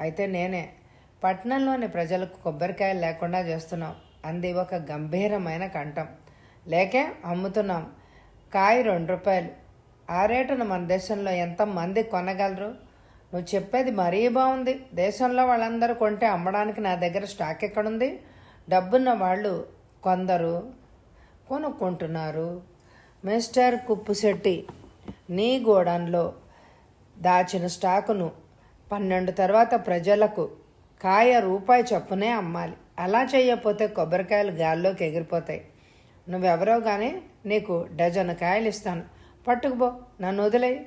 అయితే నేనే. పట్టణంలోని ప్రజలకు కొబ్బరికాయలు లేకుండా చేస్తున్నాం అంది ఒక గంభీరమైన కంఠం. లేకే అమ్ముతున్నాం. కాయ 2 రూపాయలు. ఆ రేటును మన దేశంలో ఎంతమంది కొనగలరు? నువ్వు చెప్పేది మరీ బాగుంది. దేశంలో వాళ్ళందరూ కొంటే అమ్మడానికి నా దగ్గర స్టాక్ ఎక్కడుంది? డబ్బున్న వాళ్ళు కొందరు కొనుక్కుంటున్నారు. మిస్టర్ కుప్పుశెట్టి, నీ గోడౌన్లో దాచిన స్టాకును 12 తర్వాత ప్రజలకు కాయ రూపాయి చొప్పునే అమ్మాలి. అలా చేయకపోతే కొబ్బరికాయలు గాల్లోకి ఎగిరిపోతాయి. నువ్వెవరో కానీ నీకు 1 డజన్ కాయలు ఇస్తాను. పట్టుకుపో, నన్ను వదిలేయి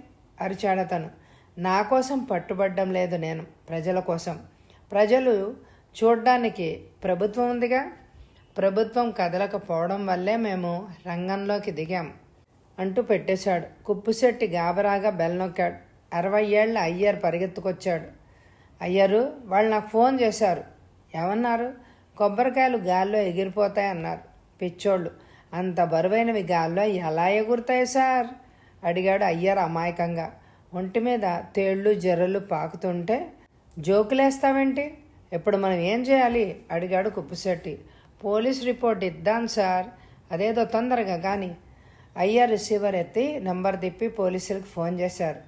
అరిచాడతను. నా కోసం పట్టుబడ్డం లేదు, నేను ప్రజల కోసం. ప్రజలు చూడ్డానికి ప్రభుత్వం ఉందిగా. ప్రభుత్వం కదలకపోవడం వల్లే మేము రంగంలోకి దిగాం అంటూ పెట్టేశాడు. కుప్పుశెట్టి గాబరాగా బెల్ నొక్కాడు. 60 ఏళ్ల అయ్యర్ పరిగెత్తుకొచ్చాడు. అయ్యారు, వాళ్ళు నాకు ఫోన్ చేశారు. ఏమన్నారు? కొబ్బరికాయలు గాల్లో ఎగిరిపోతాయన్నారు. పిచ్చోళ్ళు, అంత బరువైనవి గాల్లో ఎలా ఎగురుతాయి సార్ అడిగాడు అయ్యర్ అమాయకంగా. ఒంటి మీద తేళ్ళు జర్రలు పాకుతుంటే జోకులేస్తావేంటి? ఇప్పుడు మనం ఏం చేయాలి అడిగాడు కుప్పిశెట్టి. పోలీస్ రిపోర్ట్ ఇద్దాం సార్, అదేదో తొందరగా కానీ. అయ్యర్ రిసీవర్ ఎత్తి నంబర్ తిప్పి పోలీసులకు ఫోన్ చేశారు.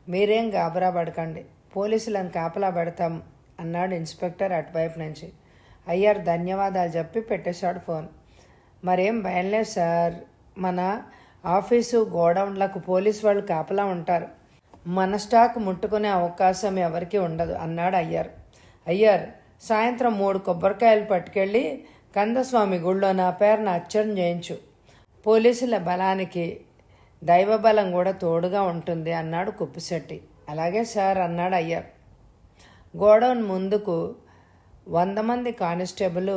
మీరేం గాబరా పడకండి, పోలీసులను కాపలా పెడతాం అన్నాడు ఇన్స్పెక్టర్ అటువైపు నుంచి. అయ్యర్ ధన్యవాదాలు చెప్పి పెట్టేశాడు ఫోన్. మరేం భయం లేదు సార్, మన ఆఫీసు గోడౌన్లకు పోలీసు వాళ్ళు కాపలా ఉంటారు, మన స్టాక్ ముట్టుకునే అవకాశం ఎవరికీ ఉండదు అన్నాడు అయ్యర్. అయ్యర్, సాయంత్రం 3 కొబ్బరికాయలు పట్టుకెళ్ళి కందస్వామి గుళ్ళో నా పేరున అర్చన చేయించు. పోలీసుల బలానికి దైవబలం కూడా తోడుగా ఉంటుంది అన్నాడు కుప్పిశెట్టి. అలాగే సార్ అన్నాడు అయ్యర్. గోడౌన్ ముందుకు 100 మంది కానిస్టేబుల్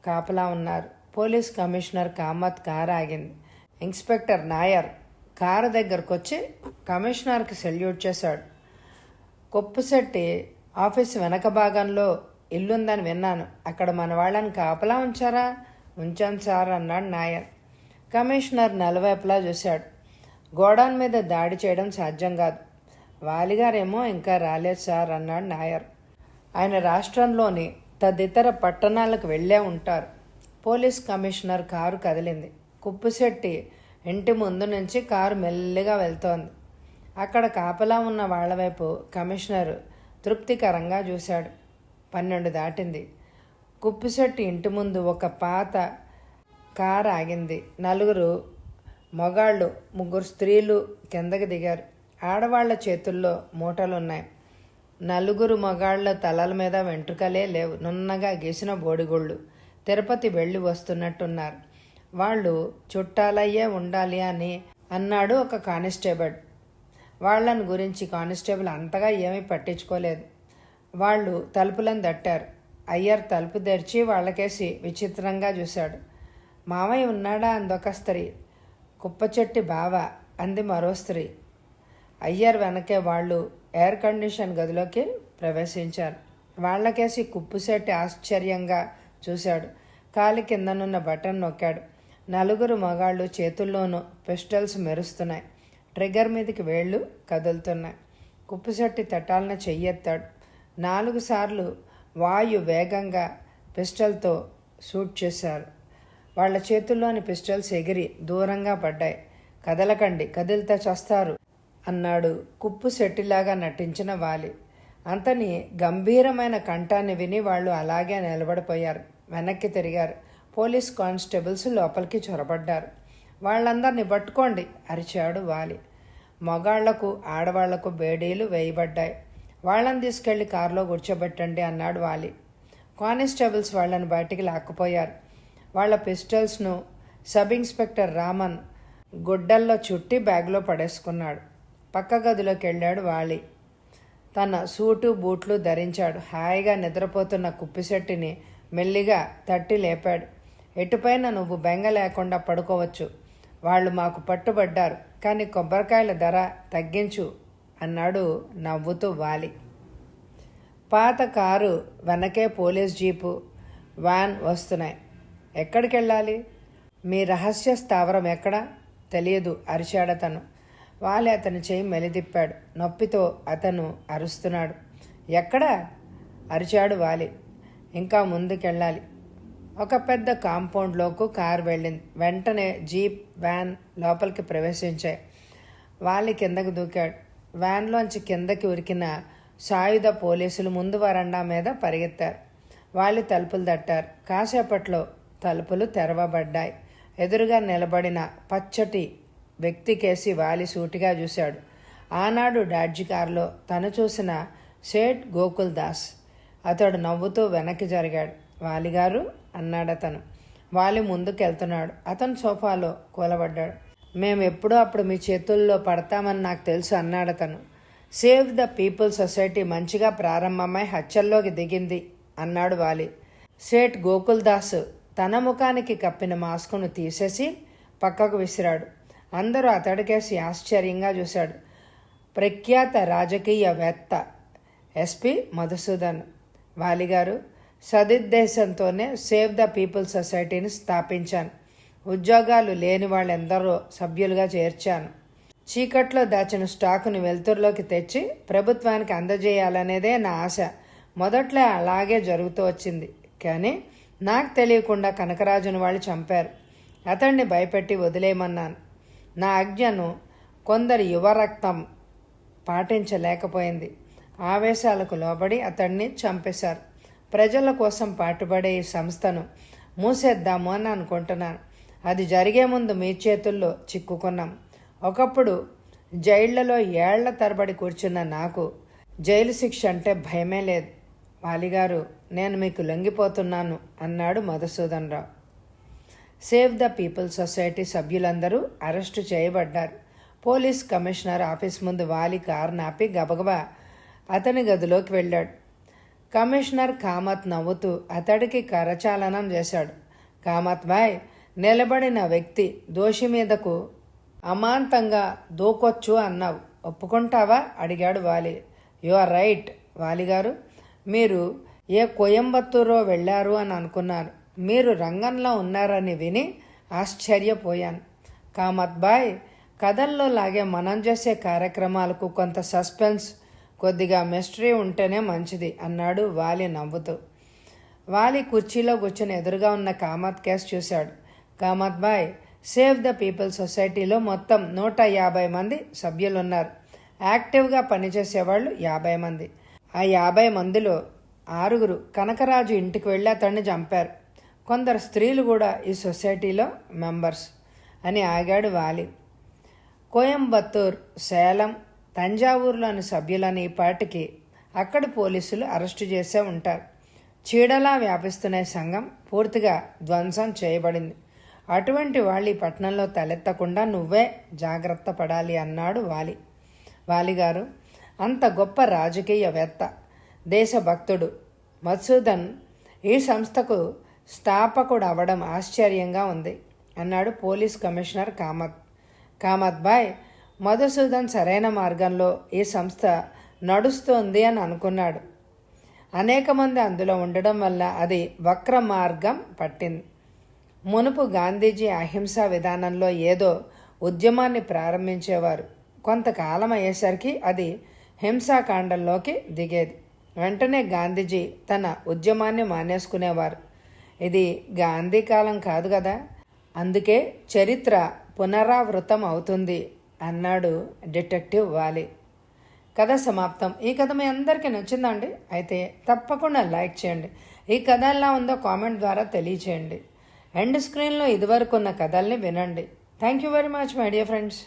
కాపలా ఉన్నారు. పోలీస్ కమిషనర్ కామత్ కారు ఆగింది. ఇన్స్పెక్టర్ నాయర్ కారు దగ్గరకు వచ్చి కమిషనర్కి సెల్యూట్ చేశాడు. కుప్పిశెట్టి ఆఫీస్ వెనక భాగంలో ఇల్లుందని విన్నాను, అక్కడ మన వాళ్ళని కాపలా ఉంచారా? ఉంచాను సార్ అన్నాడు నాయర్. కమిషనర్ నలువైపులా చూశాడు. గోడౌన్ మీద దాడి చేయడం సాధ్యం కాదు. వాలిగారేమో ఇంకా రాలేదు సార్ అన్నాడు నాయర్. ఆయన రాష్ట్రంలోని తదితర పట్టణాలకు వెళ్ళే ఉంటారు. పోలీస్ కమిషనర్ కారు కదిలింది. కుప్పిశెట్టి ఇంటి ముందు నుంచి కారు మెల్లిగా వెళ్తోంది. అక్కడ కాపలా ఉన్న వాళ్ల వైపు కమిషనర్ తృప్తికరంగా చూశాడు. 12 దాటింది. కుప్పిశెట్టి ఇంటి ముందు ఒక పాత కారు ఆగింది. 4 మగాళ్ళు 3 స్త్రీలు కిందకి దిగారు. ఆడవాళ్ల చేతుల్లో మూటలున్నాయి. 4 మగాళ్ల తలల మీద వెంట్రుకలే లేవు, నున్నగా గీసిన బోడిగుళ్ళు. తిరుపతి వెళ్ళి వస్తున్నట్టున్నారు. వాళ్ళు చుట్టాలయ్యే ఉండాలి అని అన్నాడు ఒక కానిస్టేబుల్. వాళ్లను గురించి కానిస్టేబుల్ అంతగా ఏమీ పట్టించుకోలేదు. వాళ్ళు తలుపులను తట్టారు. అయ్యర్ తలుపు తెరిచి వాళ్ళకేసి విచిత్రంగా చూశాడు. మామయ్య ఉన్నాడా అందొక స్త్రీ. కుప్పచెట్టి బావ అంది మరో స్త్రీ. అయ్యర్ వెనకే వాళ్ళు ఎయిర్ కండిషన్ గదిలోకి ప్రవేశించారు. వాళ్లకేసి కుప్పిశెట్టి ఆశ్చర్యంగా చూశాడు. కాలి కిందనున్న బటన్ నొక్కాడు. 4 మగాళ్ళు చేతుల్లోనూ పిస్టల్స్ మెరుస్తున్నాయి. ట్రిగ్గర్ మీదకి వేళ్ళు కదులుతున్నాయి. కుప్పిశెట్టి తట్టాలన చెయ్యెత్తాడు. 4 సార్లు వాయు వేగంగా పిస్టల్తో షూట్ చేశారు. వాళ్ల చేతుల్లోని పిస్టల్స్ ఎగిరి దూరంగా పడ్డాయి. కదలకండి, కదిలితే చస్తారు అన్నాడు కుప్పిశెట్టిలాగా నటించిన వాలి. అంతని గంభీరమైన కంఠాన్ని విని వాళ్ళు అలాగే నిలబడిపోయారు. వెనక్కి తిరిగారు. పోలీస్ కానిస్టేబుల్స్ లోపలికి చొరబడ్డారు. వాళ్ళందరినీ పట్టుకోండి అరిచాడు వాలి. మగాళ్లకు ఆడవాళ్లకు బేడీలు వేయబడ్డాయి. వాళ్ళని తీసుకెళ్లి కారులో కూర్చోబెట్టండి అన్నాడు వాలి. కానిస్టేబుల్స్ వాళ్ళని బయటికి లాక్కుపోయారు. వాళ్ళ పిస్టల్స్ను సబ్ ఇన్స్పెక్టర్ రామన్ గుడ్డల్లో చుట్టి బ్యాగ్లో పడేసుకున్నాడు. పక్క గదిలోకి వెళ్ళాడు వాలి. తన సూటు బూట్లు ధరించాడు. హాయిగా నిద్రపోతున్న కుప్పిశెట్టిని మెల్లిగా తట్టి లేపాడు. ఎటుపైన నువ్వు బెంగ లేకుండా పడుకోవచ్చు. వాళ్ళు మాకు పట్టుబడ్డారు, కానీ కొబ్బరికాయల ధర తగ్గించు అన్నాడు నవ్వుతూ వాలి. పాత కారు వెనకే పోలీస్ జీపు, వ్యాన్ వస్తున్నాయి. ఎక్కడికి వెళ్ళాలి? మీ రహస్య స్థావరం ఎక్కడా? తెలియదు అరిచాడతను. వాలి అతని చేయి మెలిదిప్పాడు. నొప్పితో అతను అరుస్తున్నాడు. ఎక్కడా? అరిచాడు వాలి. ఇంకా ముందుకెళ్ళాలి. ఒక పెద్ద కాంపౌండ్లోకి కారు వెళ్ళింది. వెంటనే జీప్, వ్యాన్ లోపలికి ప్రవేశించాయి. వాలి కిందకు దూకాడు. వ్యాన్లోంచి కిందకి ఉరికిన సాయుధ పోలీసులు ముందు వరండా మీద పరిగెత్తారు. వాలి తలుపులు తట్టారు. కాసేపట్లో తలుపులు తెరవబడ్డాయి. ఎదురుగా నిలబడిన పచ్చటి వ్యక్తికేసి వాలి సూటిగా చూశాడు. ఆనాడు డాడ్జీ కారులో తను చూసిన సేఠ్ గోకుల్ దాస్. అతడు నవ్వుతూ వెనక్కి జరిగాడు. వాలిగారు అన్నాడతను. వాలి ముందుకెళ్తున్నాడు. అతను సోఫాలో కూలబడ్డాడు. మేము ఎప్పుడో అప్పుడు మీ చేతుల్లో పడతామని నాకు తెలుసు అన్నాడతను. సేవ్ ద పీపుల్ సొసైటీ మంచిగా ప్రారంభమై హత్యల్లోకి దిగింది అన్నాడు వాలి. సేఠ్ గోకుల్ దాస్ తన ముఖానికి కప్పిన మాస్కును తీసేసి పక్కకు విసిరాడు. అందరూ అతడికేసి ఆశ్చర్యంగా చూశాడు. ప్రఖ్యాత రాజకీయవేత్త ఎస్పీ మధుసూదన్. వాలిగారు, సదుద్దేశంతోనే సేవ్ ద పీపుల్ సొసైటీని స్థాపించాను. ఉద్యోగాలు లేని వాళ్ళెందరో సభ్యులుగా చేర్చాను. చీకట్లో దాచిన స్టాకుని వెలుతురులోకి తెచ్చి ప్రభుత్వానికి అందజేయాలనేదే నా ఆశ. మొదట్లో అలాగే జరుగుతూ వచ్చింది. కానీ నాకు తెలియకుండా కనకరాజును వాళ్ళు చంపారు. అతన్ని భయపెట్టి వదిలేయమన్నాను. నా ఆజ్ఞను కొందరు యువరక్తం పాటించలేకపోయింది. ఆవేశాలకు లోబడి అతన్ని చంపేశారు. ప్రజల కోసం పాటుపడే ఈ సంస్థను మూసేద్దాము అని అనుకుంటున్నాను. అది జరిగే ముందు మీ చేతుల్లో చిక్కుకున్నాం. ఒకప్పుడు జైళ్లలో ఏళ్ల తరబడి కూర్చున్న నాకు జైలు శిక్ష అంటే భయమే లేదు. వాలిగారు, నేను మీకు లొంగిపోతున్నాను అన్నాడు మధుసూదన్ రావు. సేవ్ ద పీపుల్ సొసైటీ సభ్యులందరూ అరెస్టు చేయబడ్డారు. పోలీస్ కమిషనర్ ఆఫీస్ ముందు వాలి కారు నాపి గబగబా అతని గదిలోకి వెళ్ళాడు. కమిషనర్ కామత్ నవ్వుతూ అతడికి కరచాలనం చేశాడు. కామత్ భాయ్, నిలబడిన వ్యక్తి దోషి మీదకు అమాంతంగా దూకొచ్చు అన్నావు, ఒప్పుకుంటావా అడిగాడు వాలి. యు ఆర్ రైట్ వాలిగారు, మీరు ఏ కోయంబత్తూరో వెళ్ళారు అని అనుకున్నారు. మీరు రంగంలో ఉన్నారని విని ఆశ్చర్యపోయాను. కామత్ బాయ్, కథల్లో లాగే మనం చేసే కార్యక్రమాలకు కొంత సస్పెన్స్, కొద్దిగా మిస్టరీ ఉంటేనే మంచిది అన్నాడు వాలి నవ్వుతూ. వాలి కుర్చీలో కూర్చొని ఎదురుగా ఉన్న కామత్ కేసు చూశాడు. కామత్ బాయ్, సేవ్ ద పీపుల్ సొసైటీలో మొత్తం 150 మంది సభ్యులున్నారు. యాక్టివ్గా పనిచేసేవాళ్ళు 50 మంది. ఆ 50 మందిలో 6 కనకరాజు ఇంటికి వెళ్ళి అతన్ని చంపారు. కొందరు స్త్రీలు కూడా ఈ సొసైటీలో మెంబర్స్ అని ఆగాడు వాలి. కోయంబత్తూర్, సేలం, తంజావూరులోని సభ్యులని ఈ పాటికి అక్కడి పోలీసులు అరెస్టు చేసే ఉంటారు. చీడలా వ్యాపిస్తున్న సంఘం పూర్తిగా ధ్వంసం చేయబడింది. అటువంటి వాళ్ళు ఈ పట్టణంలో తలెత్తకుండా నువ్వే జాగ్రత్త పడాలి అన్నాడు వాలి. వాలిగారు, అంత గొప్ప రాజకీయవేత్త, దేశభక్తుడు మధుసూదన్ ఈ సంస్థకు స్థాపకుడు అవ్వడం ఆశ్చర్యంగా ఉంది అన్నాడు పోలీస్ కమిషనర్ కామత్. కామత్ బాయ్, మధుసూదన్ సరైన మార్గంలో ఈ సంస్థ నడుస్తోంది అని అనుకున్నాడు. అనేక మంది అందులో ఉండడం వల్ల అది వక్ర మార్గం పట్టింది. మునుపు గాంధీజీ అహింసా విధానంలో ఏదో ఉద్యమాన్ని ప్రారంభించేవారు. కొంతకాలం అయ్యేసరికి అది హింసాకాండంలోకి దిగేది. వెంటనే గాంధీజీ తన ఉద్యమాన్ని మానేసుకునేవారు. ఇది గాంధీ కాలం కాదు కదా, అందుకే చరిత్ర పునరావృతం అవుతుంది అన్నాడు డిటెక్టివ్ వాలి. కథ సమాప్తం. ఈ కథ మీ అందరికీ నచ్చిందండి? అయితే తప్పకుండా లైక్ చేయండి. ఈ కథ ఎలా ఉందో కామెంట్ ద్వారా తెలియచేయండి. ఎండ్ స్క్రీన్లో ఇదివరకు ఉన్న కథల్ని వినండి. Thank you very much my dear friends.